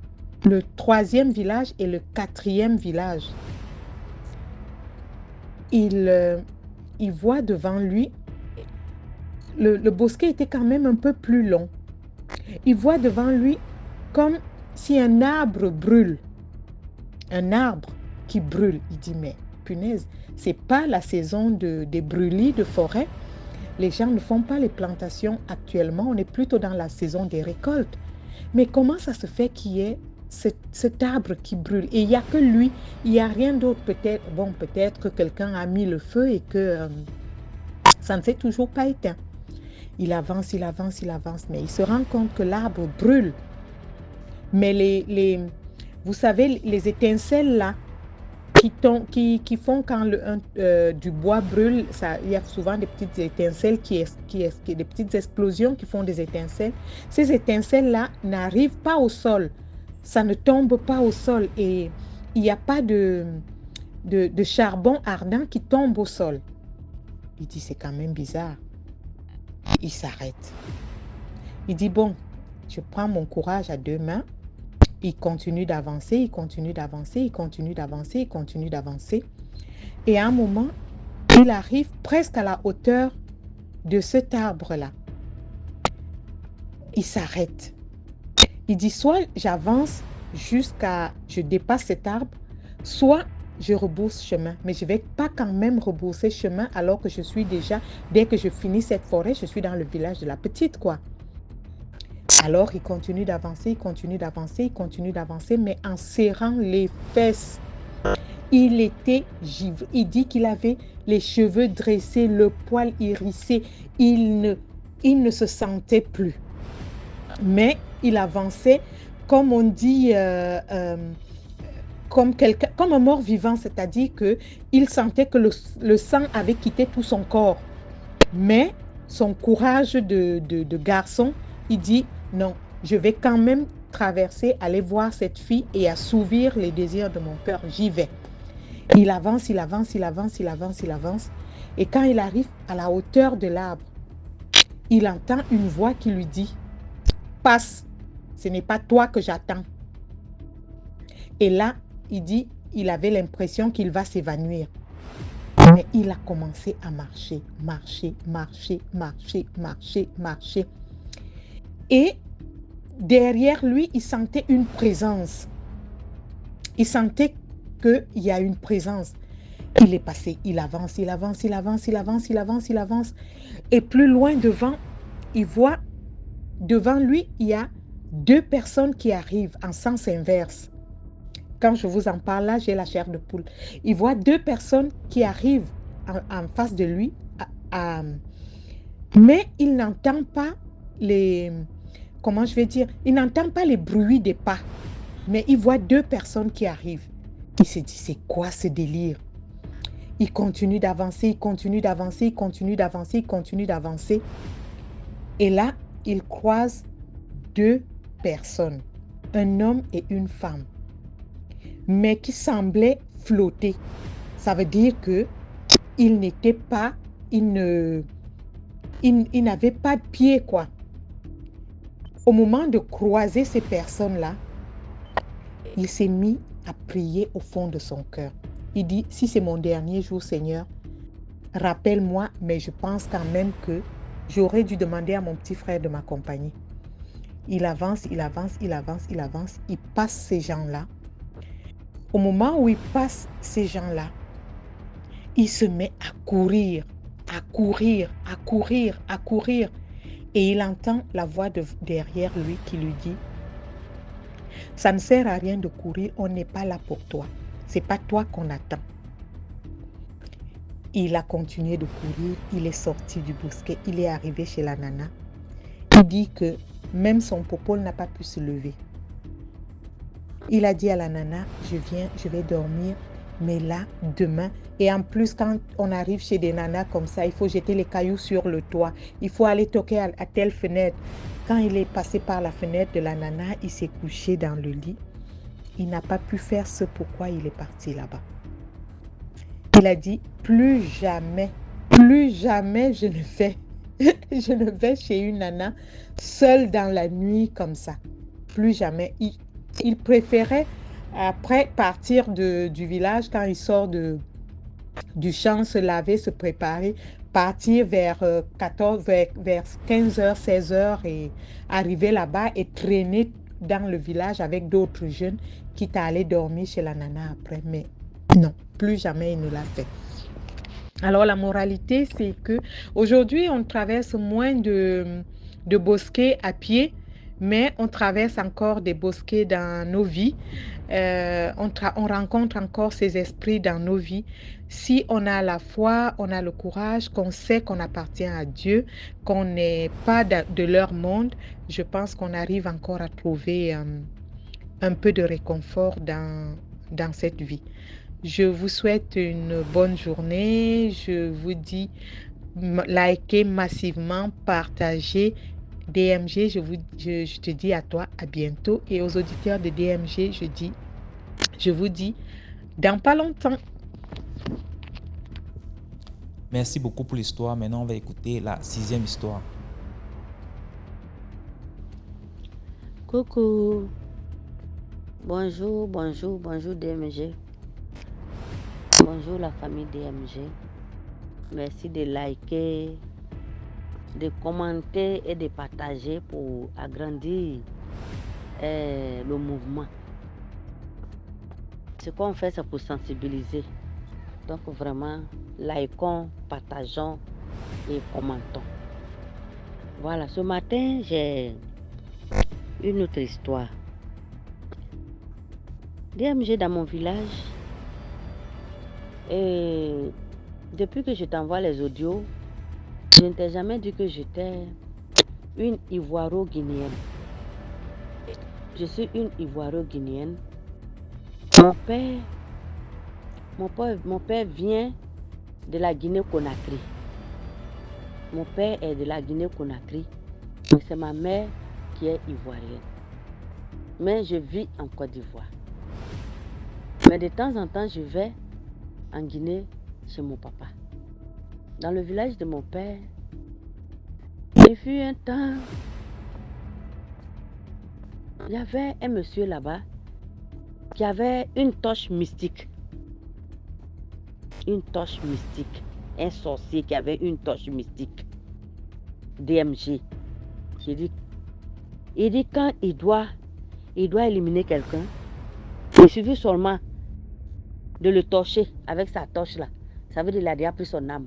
3e village et le 4e village, il voit devant lui, le bosquet était quand même un peu plus long. Il voit devant lui comme si un arbre brûle. Un arbre qui brûle. Il dit, mais punaise, c'est pas la saison des brûlis de forêt. Les gens ne font pas les plantations actuellement. On est plutôt dans la saison des récoltes. Mais comment ça se fait qu'il y ait cet arbre qui brûle? Et il n'y a que lui. Il n'y a rien d'autre peut-être. Bon, peut-être que quelqu'un a mis le feu et que ça ne s'est toujours pas éteint. Il avance, il avance, il avance. Mais il se rend compte que l'arbre brûle. Mais vous savez, les étincelles là, qui font quand du bois brûle, il y a souvent des petites étincelles, des petites explosions qui font des étincelles. Ces étincelles-là n'arrivent pas au sol. Ça ne tombe pas au sol et il n'y a pas de charbon ardent qui tombe au sol. Il dit, c'est quand même bizarre. Il s'arrête. Il dit, bon, je prends mon courage à 2 mains. Il continue d'avancer, il continue d'avancer, il continue d'avancer, il continue d'avancer. Et à un moment, il arrive presque à la hauteur de cet arbre-là. Il s'arrête. Il dit, soit j'avance je dépasse cet arbre, soit je rebrousse chemin. Mais je ne vais pas quand même rebourser chemin alors que je suis déjà, dès que je finis cette forêt, je suis dans le village de la petite, quoi. Alors, il continue d'avancer, il continue d'avancer, il continue d'avancer, mais en serrant les fesses. Il était givré. Il dit qu'il avait les cheveux dressés, le poil hérissé. Il ne se sentait plus. Mais il avançait, comme on dit, comme un mort vivant, c'est-à-dire qu'il sentait que le sang avait quitté tout son corps. Mais son courage de garçon, il dit, non, je vais quand même traverser, aller voir cette fille et assouvir les désirs de mon cœur. J'y vais. Il avance, il avance, il avance, il avance, il avance. Et quand il arrive à la hauteur de l'arbre, il entend une voix qui lui dit, passe, ce n'est pas toi que j'attends. Et là, il dit, il avait l'impression qu'il va s'évanouir. Mais il a commencé à marcher, marcher, marcher, marcher, marcher, marcher. Et derrière lui, il sentait une présence. Il sentait qu'il y a une présence. Il est passé, il avance, il avance, il avance, il avance, il avance, il avance. Et plus loin devant, il voit, devant lui, il y a 2 personnes qui arrivent en sens inverse. Quand je vous en parle là, j'ai la chair de poule. Il voit 2 personnes qui arrivent en face de lui, mais il n'entend pas comment je vais dire, il n'entend pas les bruits des pas, mais il voit 2 personnes qui arrivent. Il se dit, c'est quoi ce délire? Il continue d'avancer, il continue d'avancer, il continue d'avancer, il continue d'avancer. Et là, il croise 2 personnes, un homme et une femme, mais qui semblaient flotter. Ça veut dire que il n'était pas, il n'avait pas de pied, quoi. Au moment de croiser ces personnes-là, il s'est mis à prier au fond de son cœur. Il dit, si c'est mon dernier jour, Seigneur, rappelle-moi, mais je pense quand même que j'aurais dû demander à mon petit frère de m'accompagner. Il avance, il avance, il avance, il avance, il passe ces gens-là. Au moment où il passe ces gens-là, il se met à courir, à courir, à courir, à courir. Et il entend la voix derrière lui qui lui dit, ça ne sert à rien de courir, on n'est pas là pour toi. c'est pas toi qu'on attend. Il a continué de courir, il est sorti du bosquet, il est arrivé chez la nana. Il dit que même son popole n'a pas pu se lever. Il a dit à la nana, je vais dormir, mais là, demain. Et en plus, quand on arrive chez des nanas comme ça, il faut jeter les cailloux sur le toit. Il faut aller toquer à telle fenêtre. Quand il est passé par la fenêtre de la nana, il s'est couché dans le lit. Il n'a pas pu faire ce pourquoi il est parti là-bas. Il a dit, plus jamais je ne vais chez une nana seule dans la nuit comme ça. Plus jamais. Il préférait, après partir du village, quand il sort du champ, se laver, se préparer, partir vers 15h, 16h et arriver là-bas et traîner dans le village avec d'autres jeunes, quitte à aller dormir chez la nana après. Mais non, plus jamais il ne l'a fait. Alors la moralité, c'est que aujourd'hui on traverse moins de bosquets à pied, mais on traverse encore des bosquets dans nos vies. On rencontre encore ces esprits dans nos vies. Si on a la foi, on a le courage, qu'on sait qu'on appartient à Dieu, qu'on n'est pas de leur monde, je pense qu'on arrive encore à trouver un peu de réconfort dans cette vie. Je vous souhaite une bonne journée. Je vous dis, likez massivement, partagez. DMG, je te dis à toi, à bientôt. Et aux auditeurs de DMG, je vous dis, dans pas longtemps. Merci beaucoup pour l'histoire. Maintenant, on va écouter la 6e histoire. Coucou. Bonjour DMG. Bonjour la famille DMG. Merci de liker, de commenter et de partager pour agrandir le mouvement. Ce qu'on fait, c'est pour sensibiliser. Donc vraiment, likons, partageons et commentons. Voilà, ce matin, j'ai une autre histoire. DMG dans mon village, et depuis que je t'envoie les audios, je ne t'ai jamais dit que j'étais une Ivoiro-Guinéenne. Je suis une Ivoiro-Guinéenne. Mon père vient de la Guinée-Conakry. Mon père est de la Guinée-Conakry, mais c'est ma mère qui est ivoirienne. Mais je vis en Côte d'Ivoire. Mais de temps en temps, je vais en Guinée chez mon papa. Dans le village de mon père, il fut un temps, il y avait un monsieur là-bas qui avait une torche mystique. Une torche mystique. Un sorcier qui avait une torche mystique. DMG. Il dit quand il doit éliminer quelqu'un, il suffit seulement de le torcher avec sa torche là. Ça veut dire qu'il a déjà pris son âme.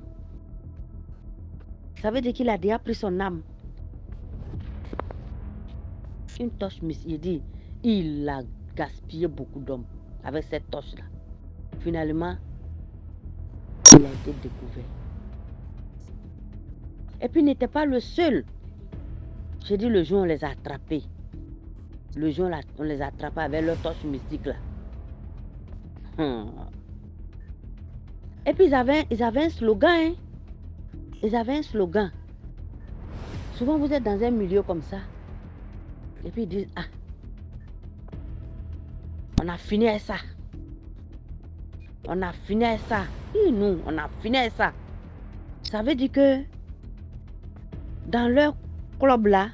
Ça veut dire qu'il a déjà pris son âme. Une torche mystique. Il dit, il a gaspillé beaucoup d'hommes avec cette torche là. Finalement, il a été découvert. Et puis il n'était pas le seul. J'ai dit le jour on les a attrapés. Le jour on les a attrapés avec leur torche mystique là. Et puis ils avaient un slogan. Hein? Ils avaient un slogan. Souvent vous êtes dans un milieu comme ça. Et puis ils disent, ah, on a fini avec ça. On a fini avec ça. Et nous, on a fini avec ça. Ça veut dire que dans leur club là,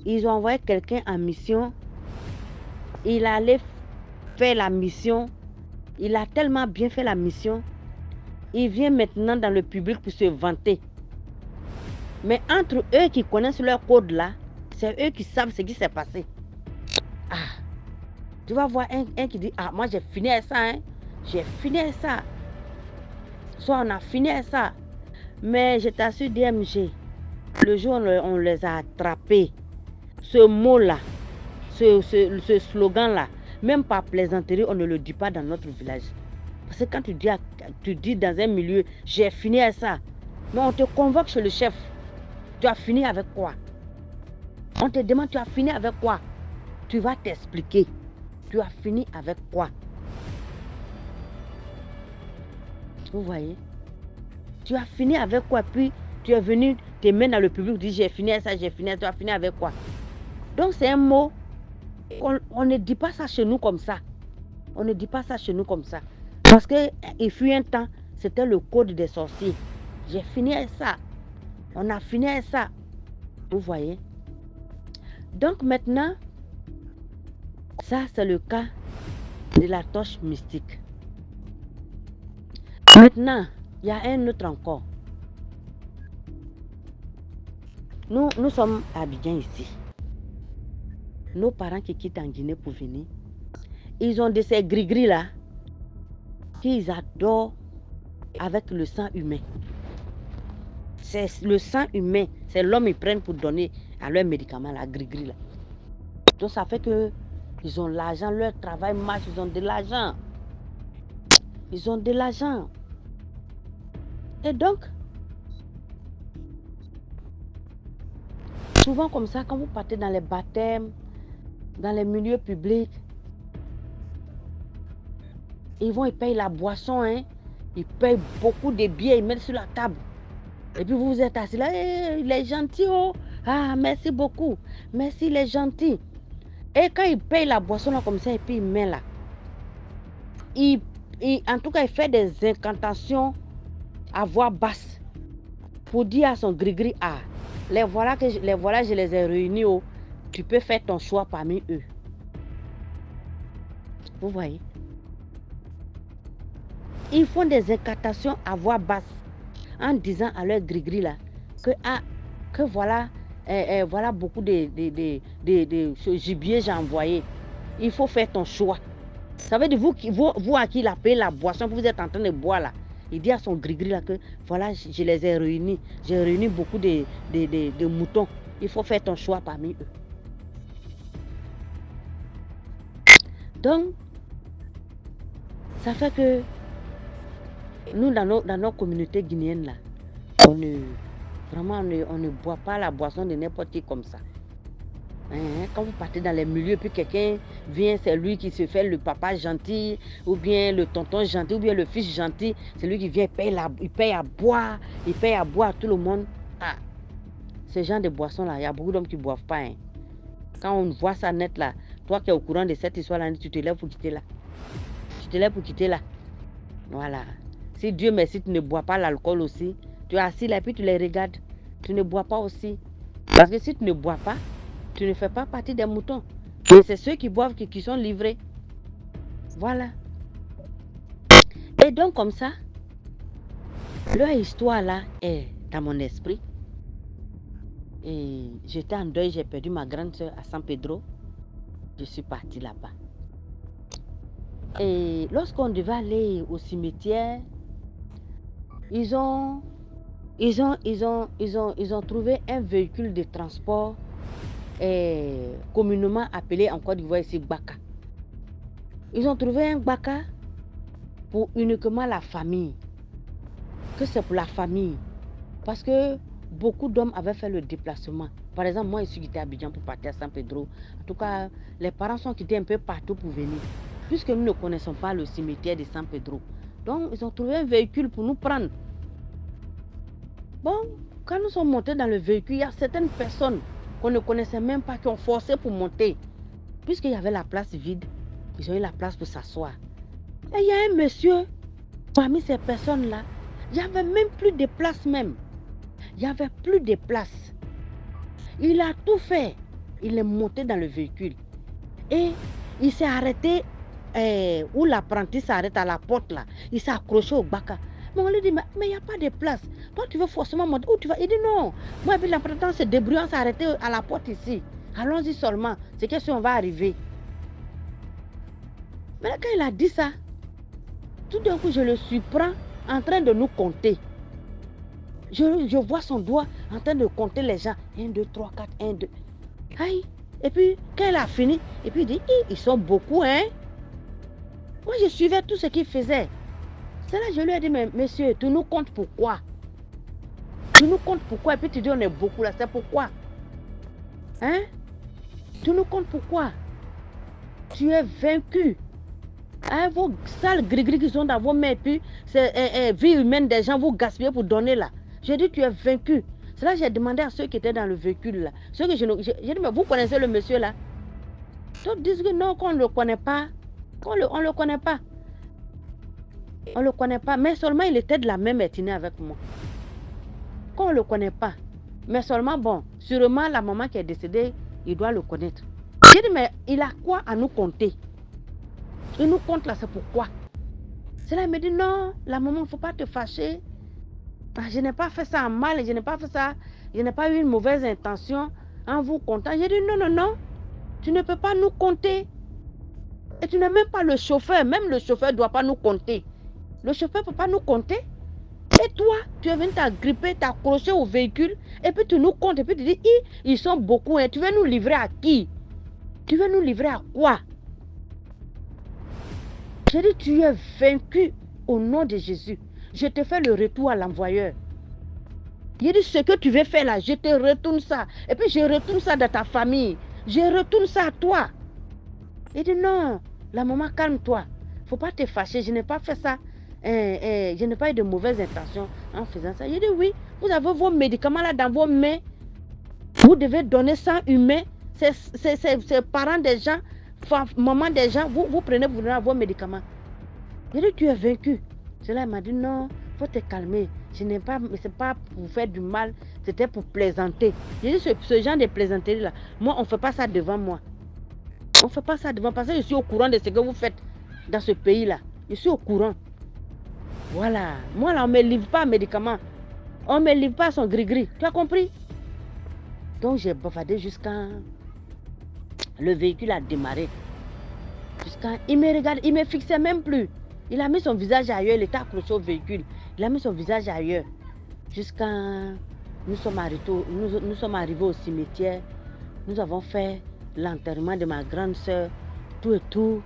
ils ont envoyé quelqu'un en mission. Il allait faire la mission. Il a tellement bien fait la mission. Il vient maintenant dans le public pour se vanter. Mais entre eux qui connaissent leur code là, c'est eux qui savent ce qui s'est passé. Ah, tu vas voir un qui dit, ah, moi j'ai fini avec ça, hein. J'ai fini avec ça. Soit on a fini avec ça. Mais je t'assure, DMG, le jour où on les a attrapés, ce mot-là, ce slogan-là, même par plaisanterie, on ne le dit pas dans notre village. Parce que quand tu dis dans un milieu, j'ai fini avec ça, mais on te convoque chez le chef. Tu as fini avec quoi? On te demande, tu as fini avec quoi? Tu vas t'expliquer. Tu as fini avec quoi? Vous voyez? Tu as fini avec quoi? Puis tu es venu te mettre dans le public, tu dis j'ai fini avec ça, j'ai fini avec ça. Tu as fini avec quoi? Donc c'est un mot, on ne dit pas ça chez nous comme ça. On ne dit pas ça chez nous comme ça. Parce qu'il fut un temps, c'était le code des sorciers. J'ai fini avec ça. On a fini avec ça. Vous voyez? Donc maintenant, ça c'est le cas de la torche mystique. Maintenant, il y a un autre encore. Nous sommes à Abidjan ici. Nos parents qui quittent en Guinée pour venir, ils ont de ces gris-gris là qu'ils adorent avec le sang humain. C'est le sang humain, c'est l'homme qu'ils prennent pour donner à leurs médicaments, la gris-gris là. Donc ça fait que ils ont l'argent, leur travail marche, ils ont de l'argent. Ils ont de l'argent. Et donc, souvent comme ça, quand vous partez dans les baptêmes, dans les milieux publics, ils payent la boisson, hein. Ils payent beaucoup de billets, ils mettent sur la table. Et puis vous êtes assis là, il est gentil, oh. Ah, merci beaucoup. Merci, il est gentil. Et quand il paye la boisson là comme ça, et puis il met là, en tout cas, il fait des incantations à voix basse pour dire à son gris-gris, ah, les voilà, je les ai réunis, oh. Tu peux faire ton choix parmi eux. Vous voyez? Ils font des incantations à voix basse en disant à leur gris-gris là que voilà, voilà beaucoup de gibier j'ai envoyé. Il faut faire ton choix. Ça veut dire vous à qui il a payé la boisson que vous êtes en train de boire là. Il dit à son gris-gris là que voilà, je les ai réunis. J'ai réuni beaucoup de moutons. Il faut faire ton choix parmi eux. Donc, ça fait que nous, dans nos communautés guinéennes là, on ne boit pas la boisson de n'importe qui comme ça. Quand vous partez dans les milieux, puis quelqu'un vient, c'est lui qui se fait le papa gentil, ou bien le tonton gentil, ou bien le fils gentil, c'est lui qui vient, il paye à boire à tout le monde. Ah, ce genre de boisson là, il y a beaucoup d'hommes qui ne boivent pas. Hein. Quand on voit ça net là, toi qui es au courant de cette histoire là, tu te lèves pour quitter là. Tu te lèves pour quitter là. Voilà. Si Dieu merci, tu ne bois pas l'alcool aussi, tu es assis là et puis tu les regardes. Tu ne bois pas aussi. Parce que si tu ne bois pas, tu ne fais pas partie des moutons. Mais c'est ceux qui boivent qui sont livrés. Voilà. Et donc comme ça, leur histoire là est dans mon esprit. Et j'étais en deuil, j'ai perdu ma grande soeur à San Pedro. Je suis partie là-bas. Et lorsqu'on devait aller au cimetière, ils ont trouvé un véhicule de transport communément appelé en Côte d'Ivoire ici Baka. Ils ont trouvé un Baka pour uniquement la famille. Que c'est pour la famille. Parce que beaucoup d'hommes avaient fait le déplacement. Par exemple, moi, je suis quitté à Abidjan pour partir à San Pedro. En tout cas, les parents sont quittés un peu partout pour venir. Puisque nous ne connaissons pas le cimetière de San Pedro. Donc, ils ont trouvé un véhicule pour nous prendre. Bon, quand nous sommes montés dans le véhicule, il y a certaines personnes qu'on ne connaissait même pas qui ont forcé pour monter. Puisqu'il y avait la place vide, ils ont eu la place pour s'asseoir. Et il y a un monsieur, parmi ces personnes-là, il n'y avait même plus de place même. Il n'y avait plus de place. Il a tout fait. Il est monté dans le véhicule. Et il s'est arrêté où l'apprenti s'arrête à la porte là. Il s'est accroché au Baka. Mais on lui dit, mais il n'y a pas de place. Toi, tu veux forcément monter. Où tu vas? Il dit non. Moi, puis l'apprenti s'est débrouillé, on s'est arrêté à la porte ici. Allons-y seulement. C'est que si on va arriver. Mais là, quand il a dit ça, tout d'un coup, je le surprends en train de nous compter. Je vois son doigt en train de compter les gens. 1, 2, 3, 4, 1, 2. Aïe, Et puis, quand elle a fini, et puis il dit, ils sont beaucoup, hein. Moi, je suivais tout ce qu'il faisait. C'est là que je lui ai dit, mais monsieur, tu nous comptes pourquoi? Tu nous comptes pourquoi? Et puis tu dis, on est beaucoup là, c'est pourquoi? Hein? Tu nous comptes pourquoi? Tu es vaincu. Hein, vos sales gris-gris qui sont dans vos mains, et puis c'est vie humaine des gens, vous gaspillez pour donner là. J'ai dit, tu es vaincu. C'est là que j'ai demandé à ceux qui étaient dans le véhicule là. Ceux que j'ai dit, mais vous connaissez le monsieur là? D'autres disent que non, qu'on ne le connaît pas. On ne le connaît pas. On ne le connaît pas, mais seulement il était de la même ethnie avec moi. Qu'on ne le connaît pas. Mais seulement, bon, sûrement la maman qui est décédée, il doit le connaître. J'ai dit, mais il a quoi à nous compter? Il nous compte là, c'est pourquoi? C'est là, il me dit, non, la maman, il ne faut pas te fâcher. Je n'ai pas fait ça en mal, je n'ai pas fait ça, je n'ai pas eu une mauvaise intention en vous comptant. J'ai dit, non, non, non, tu ne peux pas nous compter. Et tu n'es même pas le chauffeur, même le chauffeur ne doit pas nous compter. Le chauffeur ne peut pas nous compter. Et toi, tu es venu t'agripper, t'accrocher au véhicule, et puis tu nous comptes, et puis tu dis, ils sont beaucoup, hein. Tu veux nous livrer à qui? Tu veux nous livrer à quoi? J'ai dit, tu es vaincu au nom de Jésus. Je te fais le retour à l'envoyeur. Il dit, ce que tu veux faire là, je te retourne ça. Et puis je retourne ça dans ta famille. Je retourne ça à toi. Il dit, non, la maman, calme-toi. Il ne faut pas te fâcher, je n'ai pas fait ça. Je n'ai pas eu de mauvaises intentions en faisant ça. Il dit, oui, vous avez vos médicaments là dans vos mains. Vous devez donner ça humain. C'est parents des gens, maman des gens, vous prenez pour donner vos médicaments. Il dit, tu es vaincu. Cela m'a dit, non, il faut te calmer. Ce n'est pas pour faire du mal, c'était pour plaisanter. J'ai dit, ce genre de plaisanterie là, moi, on ne fait pas ça devant moi. On ne fait pas ça devant, parce que je suis au courant de ce que vous faites dans ce pays-là. Je suis au courant. Voilà. Moi, là, on ne me livre pas un médicament. On ne me livre pas son gris-gris. Tu as compris? Donc, j'ai bavardé jusqu'à... Le véhicule a démarré. Il me regarde, il ne me fixait même plus. Il a mis son visage ailleurs, il était accroché au véhicule. Il a mis son visage ailleurs. Jusqu'à... Nous sommes arrivés au cimetière. Nous avons fait l'enterrement de ma grande soeur. Tout et tout.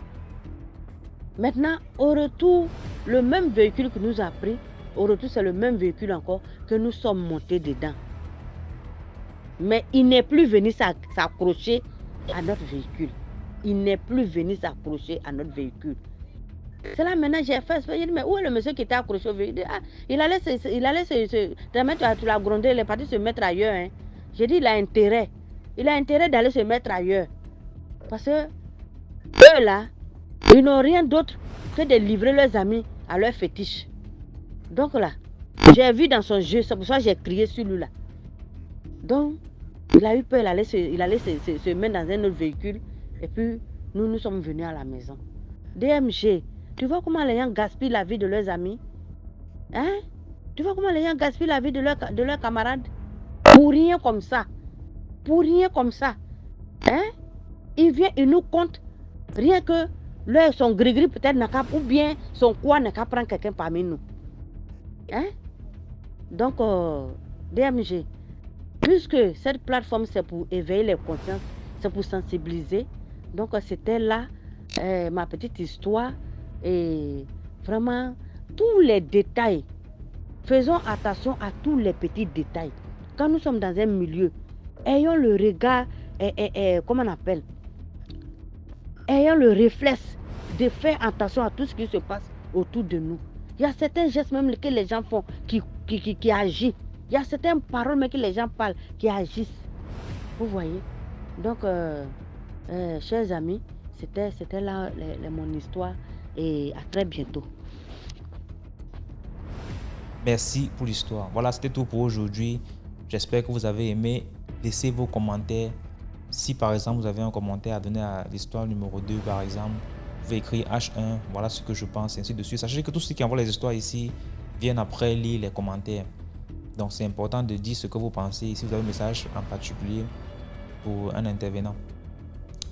Maintenant, au retour, le même véhicule que nous a pris, au retour, c'est le même véhicule encore que nous sommes montés dedans. Mais il n'est plus venu s'accrocher à notre véhicule. Il n'est plus venu s'accrocher à notre véhicule. C'est là maintenant j'ai fait, j'ai dit, mais où est le monsieur qui était accroché au véhicule? Il allait tu l'as grondé, il est parti se mettre ailleurs. Hein. J'ai dit, il a intérêt. Il a intérêt d'aller se mettre ailleurs. Parce que eux là, ils n'ont rien d'autre que de livrer leurs amis à leurs fétiches. Donc là, j'ai vu dans son jeu, c'est pour ça que j'ai crié sur lui là. Donc, il a eu peur, il allait se mettre dans un autre véhicule. Et puis, nous sommes venus à la maison. DMG, tu vois comment les gens gaspillent la vie de leurs amis? Hein? Tu vois comment les gens gaspillent la vie de leurs camarades? Pour rien comme ça. Pour rien comme ça. Hein? Il vient, il nous compte. Rien que son gris-gris peut-être n'a qu'à, ou bien son quoi n'a qu'à prendre quelqu'un parmi nous. Hein? Donc, DMG, puisque cette plateforme c'est pour éveiller les consciences, c'est pour sensibiliser. Donc, c'était là ma petite histoire. Et vraiment, tous les détails. Faisons attention à tous les petits détails. Quand nous sommes dans un milieu, ayons le regard, comment on appelle? Ayons le réflexe de faire attention à tout ce qui se passe autour de nous. Il y a certains gestes même que les gens font qui agissent. Il y a certaines paroles même que les gens parlent qui agissent. Vous voyez? Donc, chers amis, c'était là mon histoire et à très bientôt. Merci pour l'histoire. Voilà, c'était tout pour aujourd'hui. J'espère que vous avez aimé. Laissez vos commentaires. Si par exemple vous avez un commentaire à donner à l'histoire numéro 2 par exemple, vous pouvez écrire H1, voilà ce que je pense, et ainsi de suite. Sachez que tous ceux qui envoient les histoires ici viennent après lire les commentaires. Donc c'est important de dire ce que vous pensez. Si vous avez un message en particulier pour un intervenant.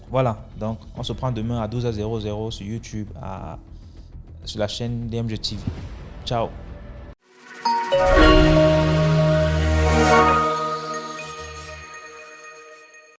Voilà, donc on se prend demain à 12h00 sur YouTube, sur la chaîne DMG TV. Ciao.